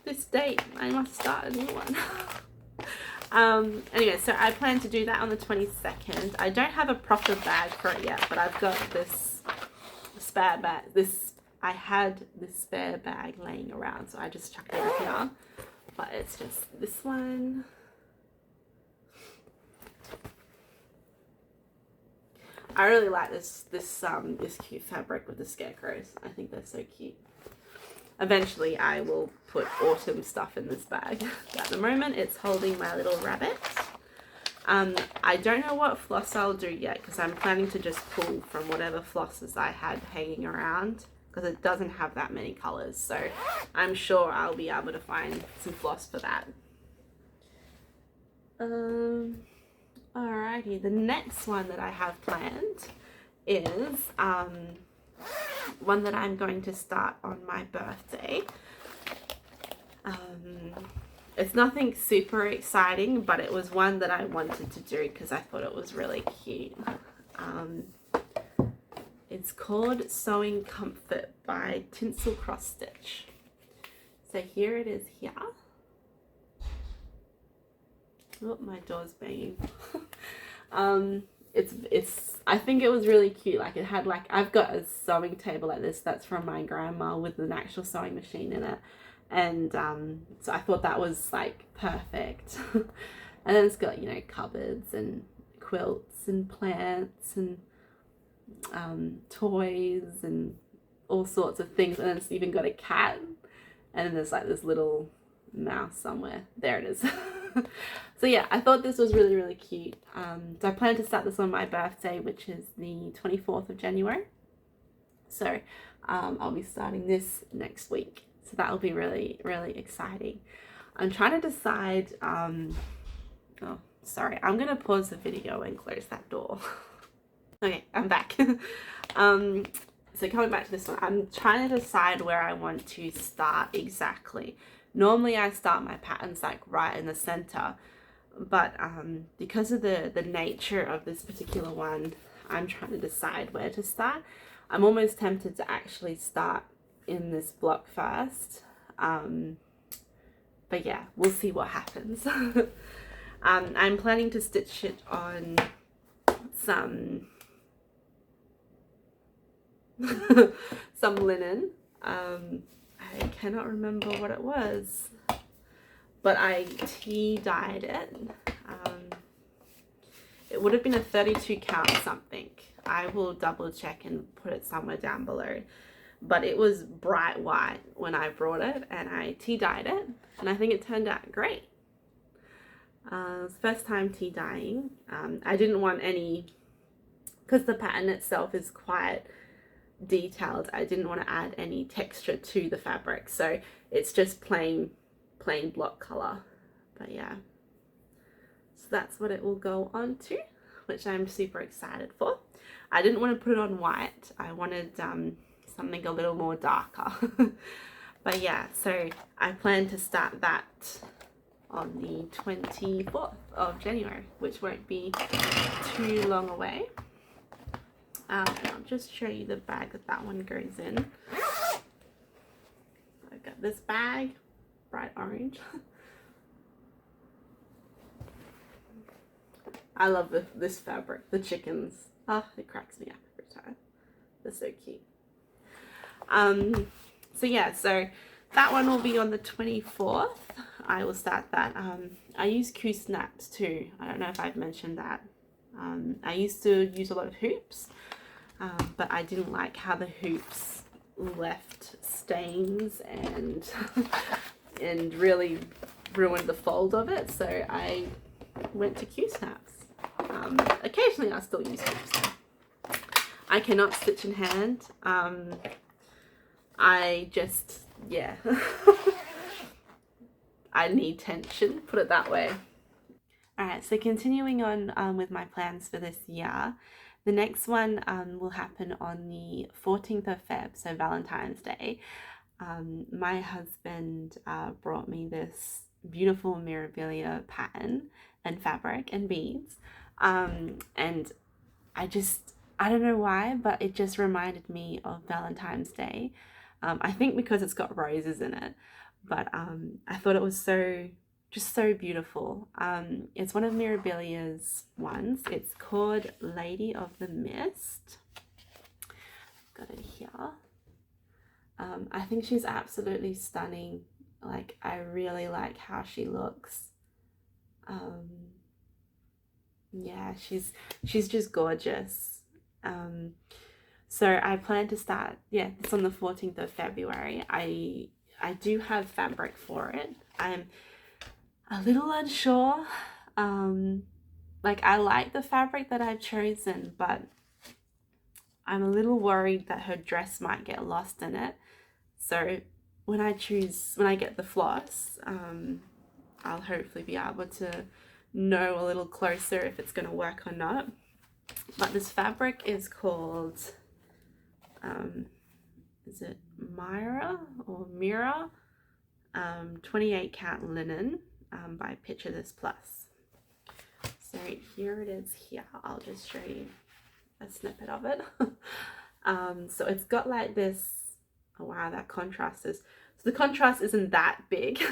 this date, I must start a new one. Anyway, so I plan to do that on the 22nd. I don't have a proper bag for it yet, but I've got this spare bag. I had this spare bag laying around, so I just chucked it in here. But it's just this one. I really like this cute fabric with the scarecrows. I think they're so cute. Eventually I will put autumn stuff in this bag. At the moment it's holding my little rabbit. I don't know what floss I'll do yet, because I'm planning to just pull from whatever flosses I had hanging around, because it doesn't have that many colors. So I'm sure I'll be able to find some floss for that. Alrighty, the next one that I have planned is one that I'm going to start on my birthday. It's nothing super exciting, but it was one that I wanted to do because I thought it was really cute. It's called Sewing Comfort by Tinsel Cross Stitch. So here it is here. Oh, my door's banging. I think it was really cute. Like, it had, like, I've got a sewing table like this that's from my grandma with an actual sewing machine in it, and so I thought that was like perfect. And then it's got, you know, cupboards and quilts and plants and toys and all sorts of things, and then it's even got a cat, and then there's like this little mouse somewhere. There it is. So yeah, I thought this was really, really cute. So I plan to start this on my birthday, which is the 24th of January. So I'll be starting this next week. So that will be really, really exciting. I'm trying to decide, oh, sorry. I'm going to pause the video and close that door. Okay, I'm back. So coming back to this one, I'm trying to decide where I want to start exactly. Normally I start my patterns like right in the center, but because of the nature of this particular one, I'm trying to decide where to start. I'm almost tempted to actually start in this block first, but yeah, we'll see what happens. I'm planning to stitch it on some some linen. I cannot remember what it was, but I tea dyed it. It would have been a 32 count something. I will double check and put it somewhere down below, but it was bright white when I brought it, and I tea dyed it, and I think it turned out great. It was the first time tea dyeing. I didn't want any, because the pattern itself is quite detailed, I didn't want to add any texture to the fabric, so it's just plain block color. But yeah, so that's what it will go on to, which I'm super excited for. I didn't want to put it on white. I wanted something a little more darker. But yeah, so I plan to start that on the 24th of January, which won't be too long away. And I'll just show you the bag that one goes in. I've got this bag, bright orange. I love this fabric, the chickens. Oh, it cracks me up every time. They're so cute. So yeah, so that one will be on the 24th I will start that. I use Chestnut too. I don't know if I've mentioned that. I used to use a lot of hoops, but I didn't like how the hoops left stains and and really ruined the fold of it, so I went to Q-snaps. Occasionally I still use hoops. I cannot stitch in hand. I just, yeah. I need tension, put it that way. Alright, so continuing on with my plans for this year, the next one will happen on the 14th of Feb, so Valentine's Day. My husband brought me this beautiful Mirabilia pattern and fabric and beads, and I don't know why, but it just reminded me of Valentine's Day. I think because it's got roses in it, but I thought it was just so beautiful. It's one of Mirabilia's ones. It's called Lady of the Mist. Got it here. I think she's absolutely stunning. Like, I really like how she looks. Yeah, she's just gorgeous. So I plan to start, yeah, it's on the 14th of February. I do have fabric for it. I'm a little unsure. Like, I like the fabric that I've chosen, but I'm a little worried that her dress might get lost in it. So when I get the floss, I'll hopefully be able to know a little closer if it's going to work or not. But this fabric is called, is it Myra or Mira? 28 count linen by Picture This Plus. So here it is here. I'll just show you a snippet of it. So it's got like this, oh wow, that contrast is, so the contrast isn't that big,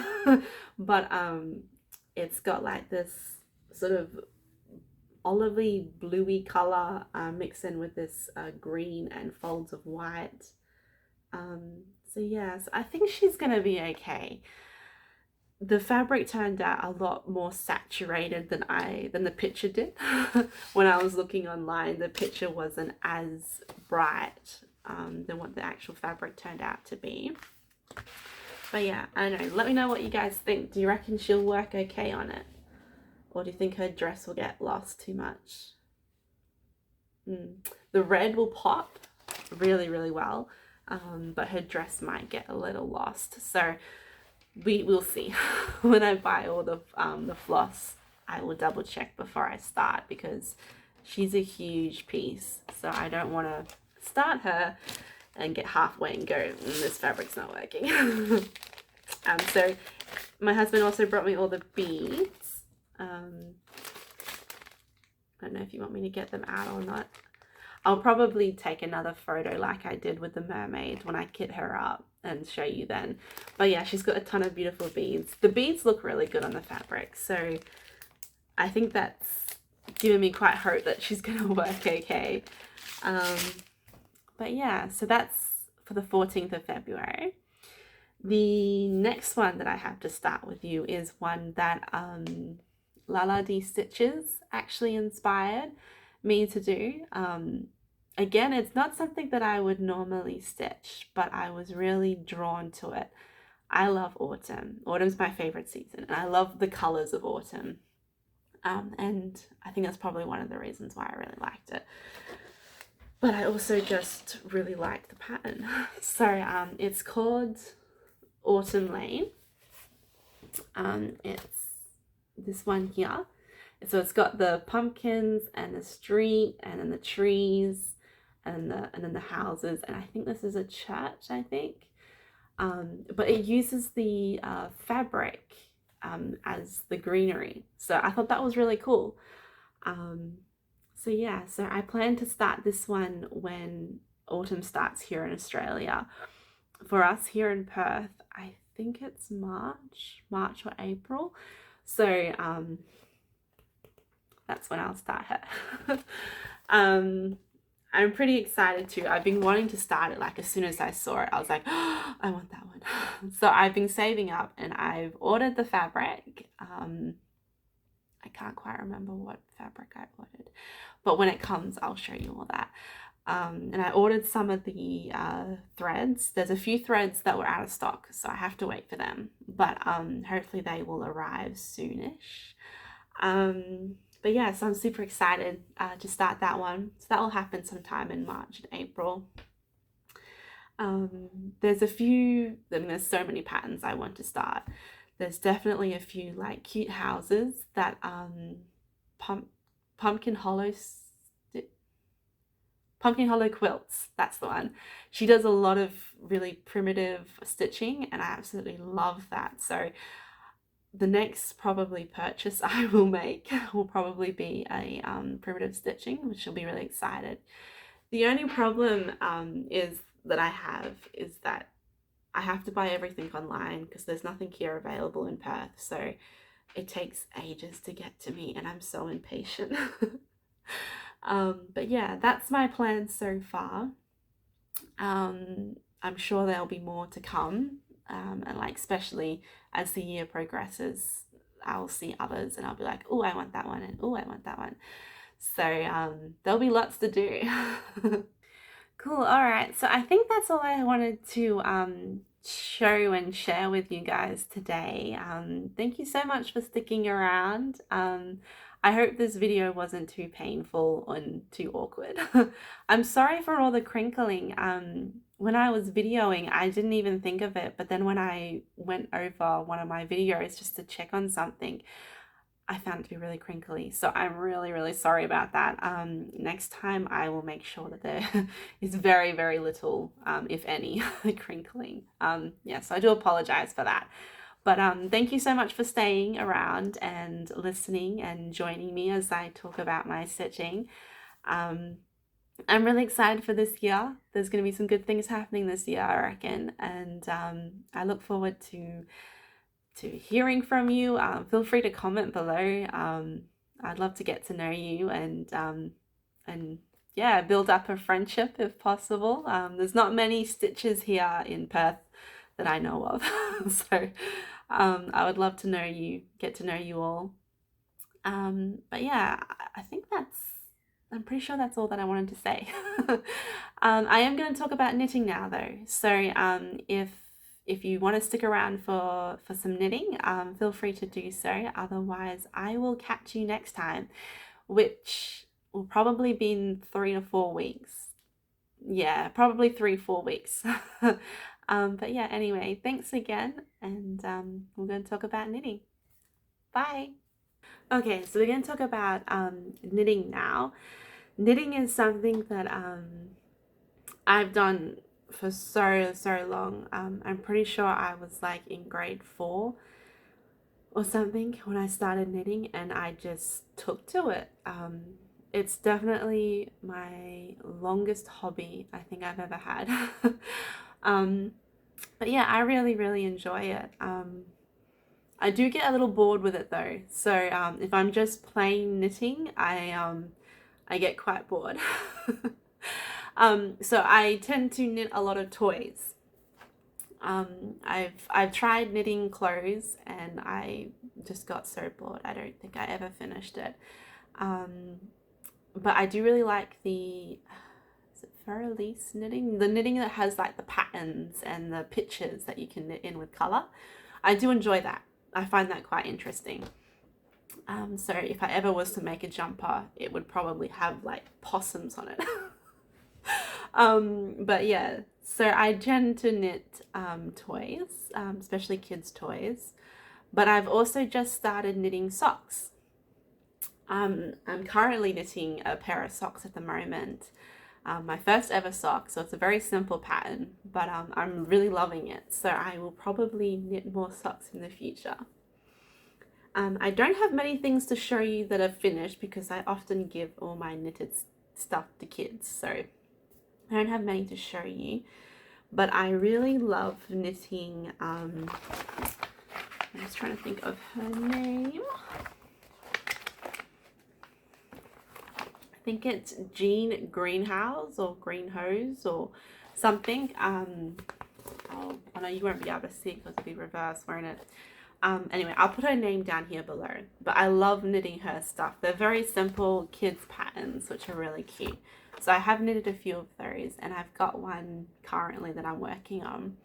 but it's got like this sort of olivey bluey color mixed in with this green and folds of white. So yes, I think she's gonna be okay. The fabric turned out a lot more saturated than the picture did. When I was looking online, the picture wasn't as bright than what the actual fabric turned out to be. But yeah, I don't know. Let me know what you guys think. Do you reckon she'll work okay on it? Or do you think her dress will get lost too much? The red will pop really, really well, but her dress might get a little lost. So we'll see. When I buy all the floss, I will double check before I start, because she's a huge piece. So I don't want to start her and get halfway and go, this fabric's not working. So my husband also brought me all the beads. I don't know if you want me to get them out or not. I'll probably take another photo like I did with the mermaid when I kit her up and show you then. But yeah, she's got a ton of beautiful beads. The beads look really good on the fabric, so I think that's giving me quite hope that she's gonna work okay. But yeah, so that's for the 14th of February. The next one that I have to start with you is one that Lala D Stitches actually inspired me to do. Again, it's not something that I would normally stitch, but I was really drawn to it. I love autumn. Autumn's my favorite season, and I love the colors of autumn. And I think that's probably one of the reasons why I really liked it. But I also just really liked the pattern. So it's called Autumn Lane. It's this one here. So it's got the pumpkins and the street and then the trees and then the houses, and I think this is a church, I think. But it uses the fabric as the greenery. So I thought that was really cool. So yeah, so I plan to start this one when autumn starts here in Australia. For us here in Perth, I think it's March or April. So that's when I'll start her. I'm pretty excited too. I've been wanting to start it, like as soon as I saw it, I was like, oh, I want that one. So I've been saving up and I've ordered the fabric. I can't quite remember what fabric I ordered, but when it comes, I'll show you all that. And I ordered some of the threads. There's a few threads that were out of stock, so I have to wait for them. But hopefully they will arrive soonish. But yeah, so I'm super excited to start that one. So that will happen sometime in March and April. There's a few, I mean, there's so many patterns I want to start. There's definitely a few like cute houses that pumpkin hollow quilts, that's the one. She does a lot of really primitive stitching and I absolutely love that. So the next probably purchase I will make will probably be a primitive stitching, which will be really excited. The only problem is that I have to buy everything online because there's nothing here available in Perth, so it takes ages to get to me and I'm so impatient. But yeah, that's my plan so far. I'm sure there'll be more to come, and like especially as the year progresses, I'll see others and I'll be like, oh, I want that one, and oh, I want that one. So there'll be lots to do. Cool. All right. So I think that's all I wanted to show and share with you guys today. Thank you so much for sticking around. I hope this video wasn't too painful and too awkward. I'm sorry for all the crinkling. When I was videoing, I didn't even think of it, but then when I went over one of my videos just to check on something, I found it to be really crinkly. So I'm really, really sorry about that. Next time I will make sure that there is very, very little, if any, crinkling. Yeah, so I do apologize for that. But thank you so much for staying around and listening and joining me as I talk about my stitching. I'm really excited for this year. There's going to be some good things happening this year, I reckon. And I look forward to hearing from you. Feel free to comment below. I'd love to get to know you and yeah, build up a friendship if possible. There's not many stitches here in Perth that I know of. So I would love to know you, get to know you all. But yeah, I think I'm pretty sure that's all that I wanted to say. I am going to talk about knitting now though. So if you want to stick around for some knitting, feel free to do so. Otherwise, I will catch you next time, which will probably be in 3 to 4 weeks. Yeah, probably 3-4 weeks. But yeah, anyway, thanks again, and we're going to talk about knitting. Bye. Okay, so we're going to talk about knitting now. Knitting is something that I've done for so long. I'm pretty sure I was like in grade 4 or something when I started knitting, and I just took to it. It's definitely my longest hobby I think I've ever had. But yeah, I really enjoy it. I do get a little bored with it though. So if I'm just plain knitting, I get quite bored. So I tend to knit a lot of toys. I've tried knitting clothes and I just got so bored. I don't think I ever finished it. But I do really like the Fairies knitting, the knitting that has like the patterns and the pictures that you can knit in with color. I do enjoy that. I find that quite interesting. So if I ever was to make a jumper, it would probably have like possums on it. But yeah, so I tend to knit toys, especially kids' toys, but I've also just started knitting socks. I'm currently knitting a pair of socks at the moment, my first ever sock, so it's a very simple pattern, but I'm really loving it, so I will probably knit more socks in the future. I don't have many things to show you that are finished because I often give all my knitted stuff to kids, so I don't have many to show you, but I really love knitting, I'm just trying to think of her name. think it's Jean Greenhouse or Greenhose or something. Oh no, you won't be able to see it because it'll be reversed, won't it? Anyway, I'll put her name down here below. But I love knitting her stuff. They're very simple kids patterns, which are really cute. So I have knitted a few of those, and I've got one currently that I'm working on.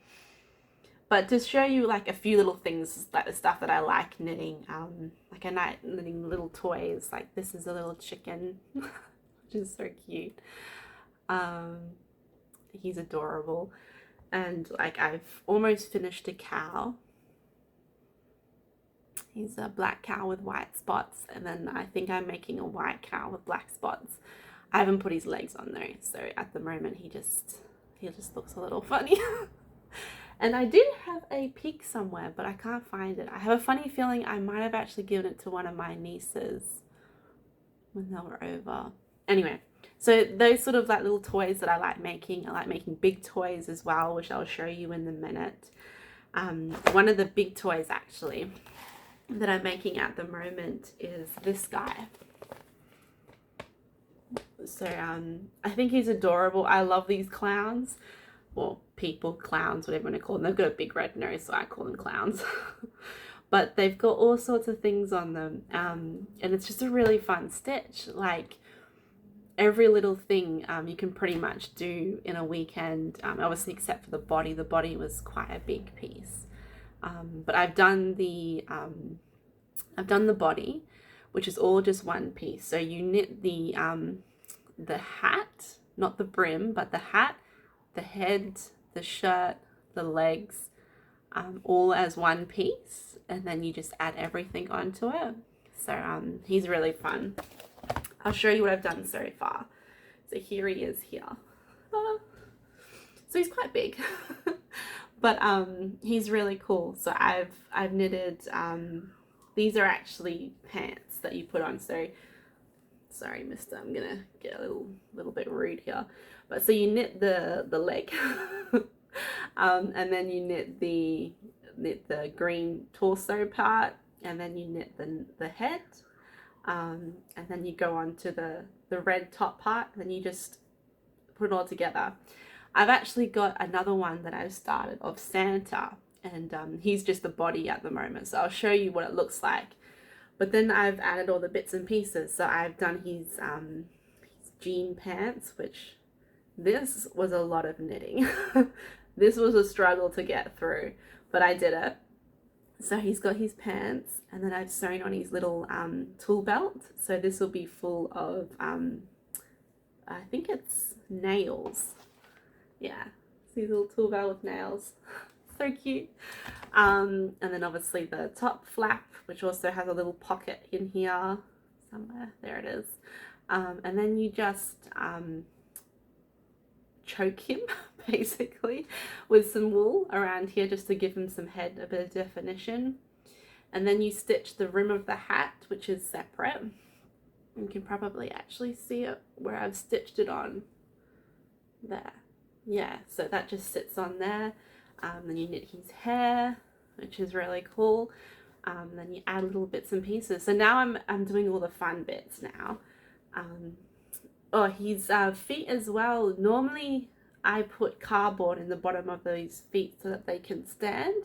But to show you like a few little things, like the stuff that I like knitting, like I like knitting little toys. Like this is a little chicken, which is so cute. He's adorable. And like I've almost finished a cow. He's a black cow with white spots, and then I think I'm making a white cow with black spots. I haven't put his legs on though, so at the moment he just looks a little funny. And I did have a pig somewhere, but I can't find it. I have a funny feeling I might have actually given it to one of my nieces when they were over. Anyway, so those sort of like little toys that I like making big toys as well, which I'll show you in a minute. One of the big toys actually that I'm making at the moment is this guy. So I think he's adorable. I love these clowns, well, people, clowns, whatever you want to call them. They've got a big red nose, so I call them clowns. But they've got all sorts of things on them, and it's just a really fun stitch. Like every little thing you can pretty much do in a weekend, obviously except for the body. The body was quite a big piece. But I've done the body, which is all just one piece. So you knit the hat, not the brim, but the hat, the head, the shirt, the legs, all as one piece, and then you just add everything onto it. So he's really fun. I'll show you what I've done so far. So here he is here. So he's quite big. But he's really cool. So I've knitted, these are actually pants that you put on. So sorry, mister, I'm gonna get a little bit rude here. But so you knit the leg, and then you knit the green torso part, and then you knit the head, and then you go on to the red top part, and then you just put it all together. I've actually got another one that I've started of Santa, and he's just the body at the moment, so I'll show you what it looks like. But then I've added all the bits and pieces. So I've done his jean pants, which this was a lot of knitting. This was a struggle to get through, but I did it. So he's got his pants, and then I've sewn on his little tool belt. So this will be full of, I think it's nails. Yeah, see his little tool belt with nails. So cute. And then obviously the top flap, which also has a little pocket in here somewhere. There it is. And then you just choke him basically with some wool around here just to give him some head, a bit of definition. And then you stitch the rim of the hat, which is separate. You can probably actually see it where I've stitched it on there. Yeah, so that just sits on there. Then you knit his hair, which is really cool. Then you add little bits and pieces. So now I'm doing all the fun bits now. Oh, his feet as well. Normally I put cardboard in the bottom of these feet so that they can stand.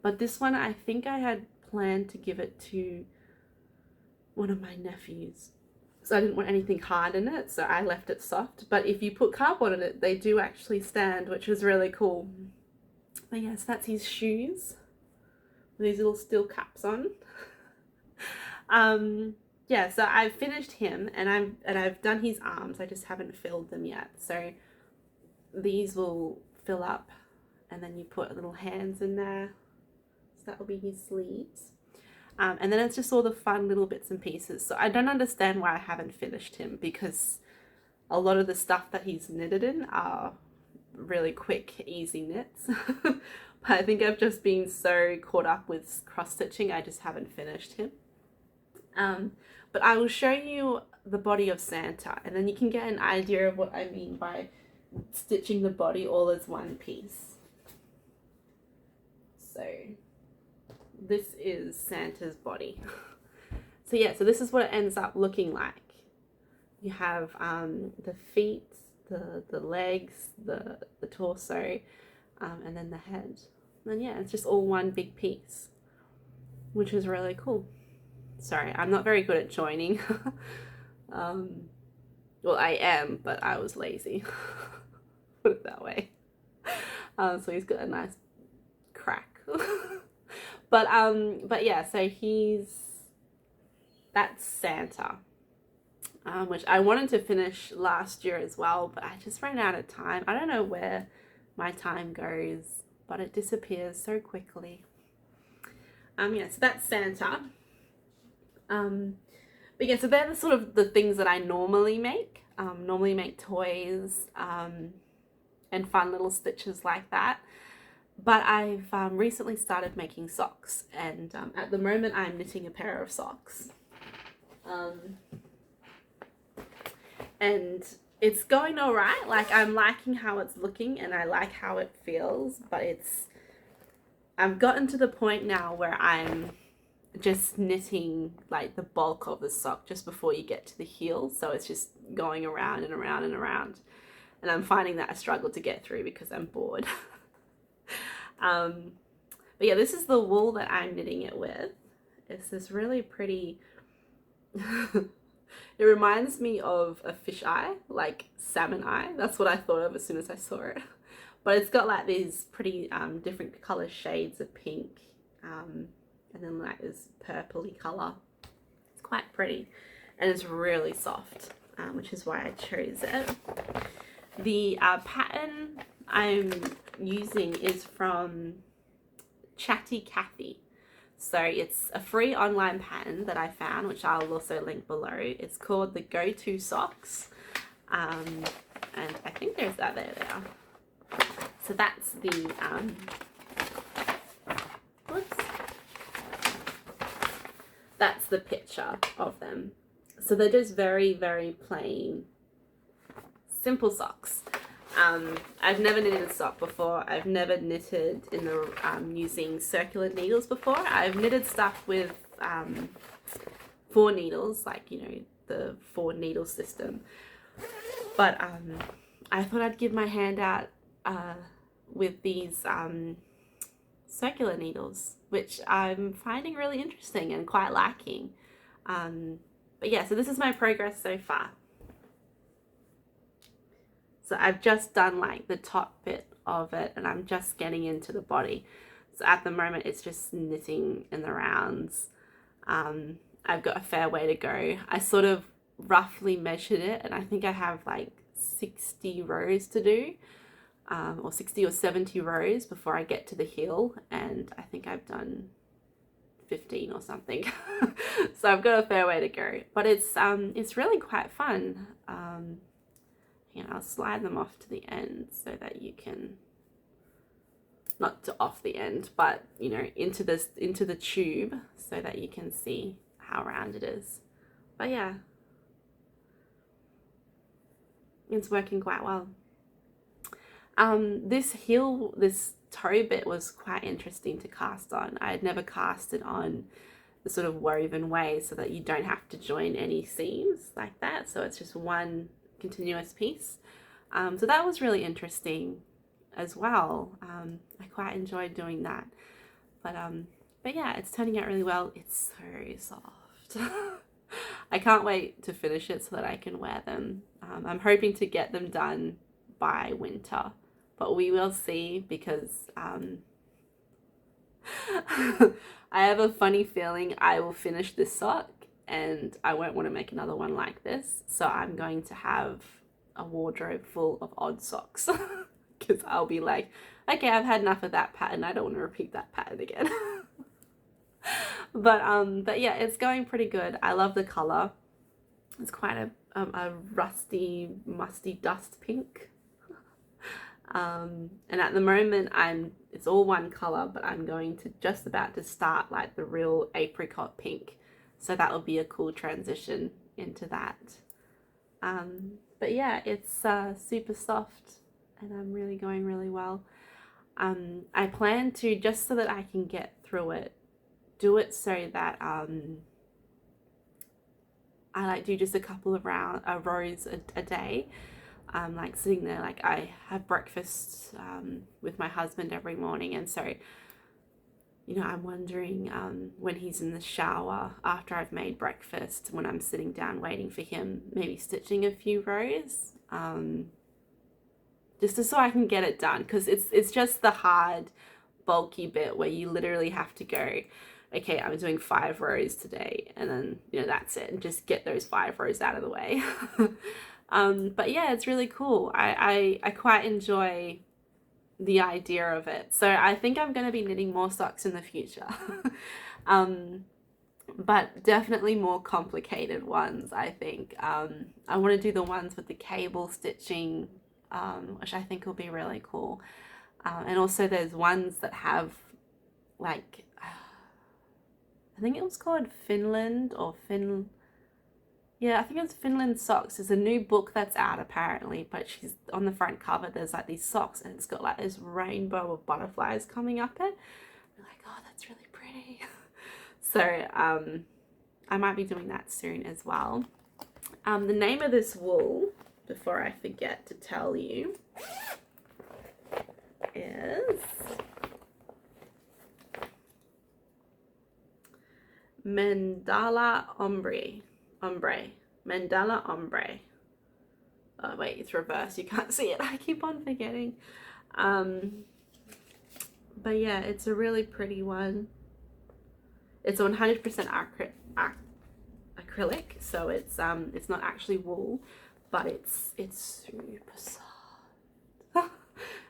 But this one, I think I had planned to give it to one of my nephews. So I didn't want anything hard in it, so I left it soft. But if you put cardboard in it, they do actually stand, which is really cool. But yes, that's his shoes with these little steel caps on. Yeah, so I've finished him, and I've done his arms. I just haven't filled them yet. So these will fill up, and then you put little hands in there. So that will be his sleeves. And then it's just all the fun little bits and pieces. So I don't understand why I haven't finished him, because a lot of the stuff that he's knitted in are really quick, easy knits. But I think I've just been so caught up with cross-stitching, I just haven't finished him. But I will show you the body of Santa, and then you can get an idea of what I mean by stitching the body all as one piece. So this is Santa's body. So yeah, so this is what it ends up looking like. you have the feet, the legs, the torso, and then the head. And yeah, it's just all one big piece, which is really cool. Sorry, I'm not very good at joining. Well, I am, but I was lazy. Put it that way. So he's got a nice crack. But yeah, so that's Santa. Which I wanted to finish last year as well, but I just ran out of time. I don't know where my time goes, but it disappears so quickly. Yeah, so that's Santa. But yeah, so they're the sort of the things that I normally make. Normally make toys and fun little stitches like that. But I've recently started making socks, and at the moment I'm knitting a pair of socks. And it's going all right. Like, I'm liking how it's looking and I like how it feels, but I've gotten to the point now where I'm just knitting like the bulk of the sock just before you get to the heel, so it's just going around and around and around, and I'm finding that I struggle to get through because I'm bored. But yeah, this is the wool that I'm knitting it with. It's this really pretty it reminds me of a fish eye, like salmon eye. That's what I thought of as soon as I saw it. But it's got like these pretty different color shades of pink, and then like this purpley color. It's quite pretty, and it's really soft, which is why I chose it. The pattern I'm using is from Chatty Cathy. So it's a free online pattern that I found, which I'll also link below. It's called the Go-To Socks. And I think there's that, there they are. So that's the, that's the picture of them. So they're just very, very plain, simple socks. I've never knitted a sock before. I've never knitted in the using circular needles before. I've knitted stuff with 4 needles, like, you know, the 4 needle system. But I thought I'd give my hand out with these circular needles, which I'm finding really interesting and quite liking. But yeah, so this is my progress so far. So I've just done like the top bit of it and I'm just getting into the body. So at the moment it's just knitting in the rounds. I've got a fair way to go. I sort of roughly measured it and I think I have like 60 rows to do, or 60 or 70 rows before I get to the heel, and I think I've done 15 or something. So I've got a fair way to go, but it's really quite fun. You know, I'll slide them off to the end so that you can, not to off the end, but you know, into the tube so that you can see how round it is. But yeah, it's working quite well. This toe bit was quite interesting to cast on. I had never cast it on the sort of woven way so that you don't have to join any seams like that. So it's just one continuous piece. So that was really interesting as well. I quite enjoyed doing that. But yeah, it's turning out really well. It's so soft. I can't wait to finish it so that I can wear them. I'm hoping to get them done by winter, but we will see, because I have a funny feeling I will finish this sock and I won't want to make another one like this. So I'm going to have a wardrobe full of odd socks because I'll be like, okay, I've had enough of that pattern. I don't want to repeat that pattern again. But yeah, it's going pretty good. I love the color. It's quite a rusty, musty dust pink. And at the moment it's all one color, but I'm going to just about to start like the real apricot pink. So that will be a cool transition into that. But yeah, it's super soft and I'm really going really well. I plan to, just so that I can get through it, do it so that I like do just a couple of rows a day. Like sitting there, like I have breakfast with my husband every morning, and so you know, I'm wondering when he's in the shower after I've made breakfast, when I'm sitting down waiting for him, maybe stitching a few rows, just so I can get it done, because it's just the hard, bulky bit where you literally have to go, okay, I'm doing 5 rows today, and then, you know, that's it, and just get those 5 rows out of the way. But yeah, it's really cool. I quite enjoy the idea of it. So I think I'm going to be knitting more socks in the future. But definitely more complicated ones, I think. I want to do the ones with the cable stitching, which I think will be really cool. And also there's ones that have like, I think it was called Finland or yeah, I think it's Finland Socks. There's a new book that's out apparently, but she's on the front cover. There's like these socks, and it's got like this rainbow of butterflies coming up it. I'm like, oh, that's really pretty. So I might be doing that soon as well. The name of this wool, before I forget to tell you, is Mandala Ombre. Mandala Ombre. Oh wait, it's reversed, you can't see it. I keep on forgetting. But yeah, it's a really pretty one. It's 100% acrylic, so it's not actually wool, but it's super soft.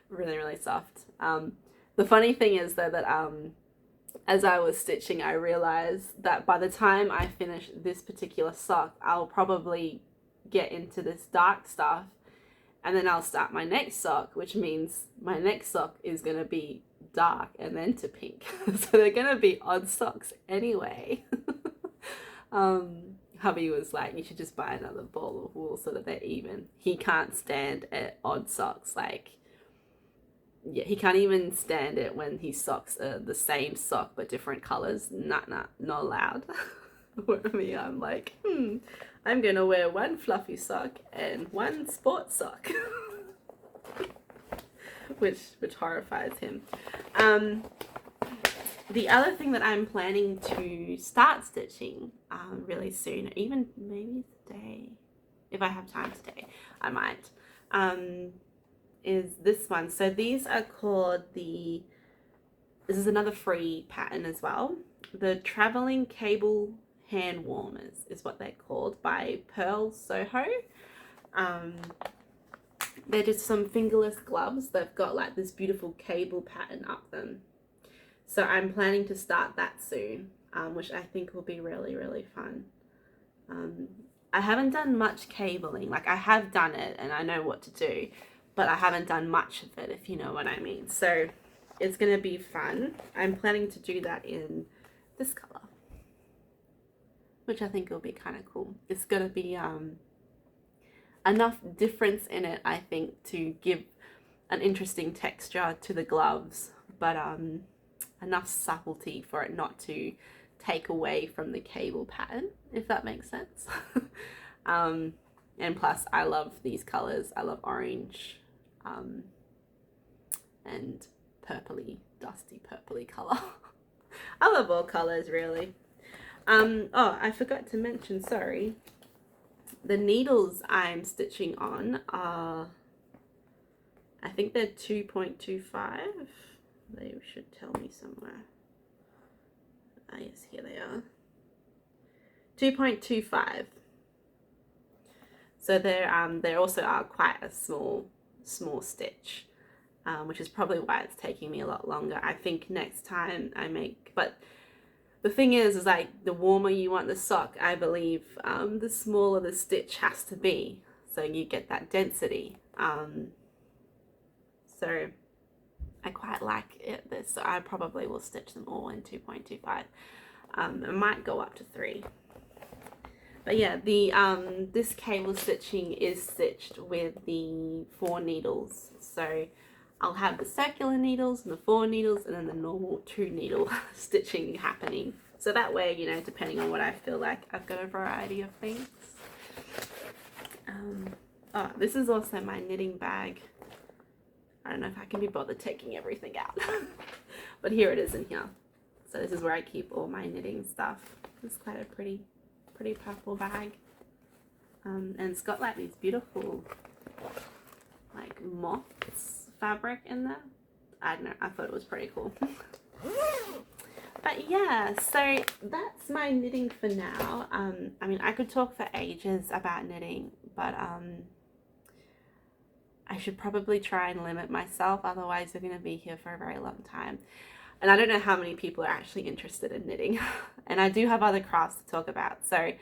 Really soft. The funny thing is though that as I was stitching, I realized that by the time I finish this particular sock, I'll probably get into this dark stuff, and then I'll start my next sock, which means my next sock is going to be dark and then to pink. So they're going to be odd socks anyway. Hubby was like, you should just buy another ball of wool so that they're even. He can't stand odd socks. Like, yeah, he can't even stand it when his socks are the same sock but different colors. Not allowed. For me, I'm like, I'm gonna wear one fluffy sock and one sports sock. which horrifies him. The other thing that I'm planning to start stitching really soon, even maybe today, if I have time today, I might, is this one. So these are called this is another free pattern as well. The Traveling Cable Hand Warmers is what they're called, by Pearl Soho. They're just some fingerless gloves. They've got like this beautiful cable pattern up them. So I'm planning to start that soon, which I think will be really, really fun. I haven't done much cabling. Like, I have done it and I know what to do, but I haven't done much of it, if you know what I mean. So it's going to be fun. I'm planning to do that in this color, which I think will be kind of cool. It's going to be enough difference in it, I think, to give an interesting texture to the gloves, but enough subtlety for it not to take away from the cable pattern, if that makes sense. And plus, I love these colors. I love orange and purpley, dusty purpley color. I love all colors, really. Oh, I forgot to mention, sorry. The needles I'm stitching on are, I think they're 2.25. They should tell me somewhere. Ah, yes, here they are. 2.25. So they also are quite a small stitch, which is probably why it's taking me a lot longer. I think next time I make, but the thing is like, the warmer you want the sock, I believe, the smaller the stitch has to be, so you get that density. So I quite like this, so I probably will stitch them all in 2.25. It might go up to 3. But yeah, this cable stitching is stitched with the 4 needles. So I'll have the circular needles and the 4 needles and then the normal 2 needle stitching happening. So that way, you know, depending on what I feel like, I've got a variety of things. Oh, this is also my knitting bag. I don't know if I can be bothered taking everything out. But here it is in here. So this is where I keep all my knitting stuff. It's quite a pretty purple bag. And it's got like these beautiful like moths fabric in there. I don't know, I thought it was pretty cool. But yeah, so that's my knitting for now. I mean, I could talk for ages about knitting, but I should probably try and limit myself, otherwise we're going to be here for a very long time. And I don't know how many people are actually interested in knitting. And I do have other crafts to talk about. So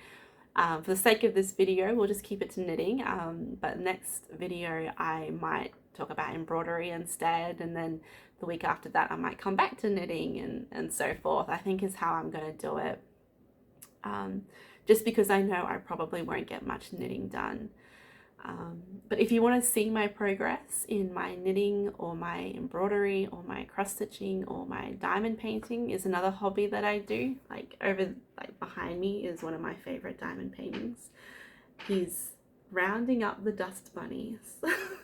for the sake of this video, we'll just keep it to knitting. But next video, I might talk about embroidery instead. And then the week after that, I might come back to knitting and so forth, I think is how I'm going to do it. Just because I know I probably won't get much knitting done. But if you want to see my progress in my knitting or my embroidery or my cross stitching or my diamond painting is another hobby that I do. Like behind me is one of my favorite diamond paintings. He's rounding up the dust bunnies.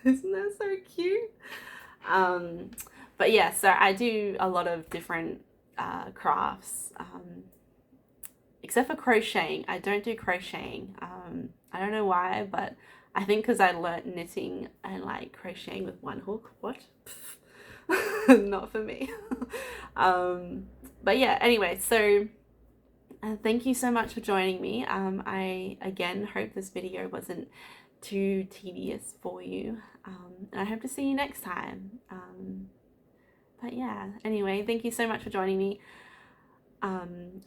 Isn't that so cute? But yeah, so I do a lot of different crafts. Except for crocheting. I don't do crocheting. I don't know why, but I think because I learnt knitting and like crocheting with one hook. What? Not for me. But yeah, anyway, so thank you so much for joining me. I again hope this video wasn't too tedious for you. And I hope to see you next time. But yeah, anyway, thank you so much for joining me.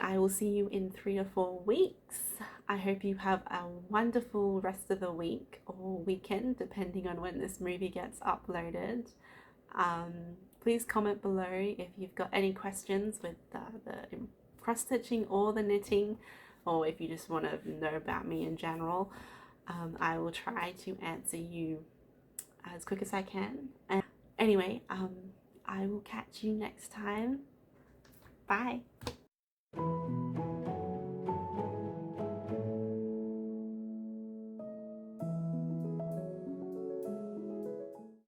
I will see you in 3 or 4 weeks. I hope you have a wonderful rest of the week or weekend, depending on when this movie gets uploaded. Please comment below if you've got any questions with the cross stitching or the knitting, or if you just want to know about me in general. I will try to answer you as quick as I can. And anyway, I will catch you next time. Bye.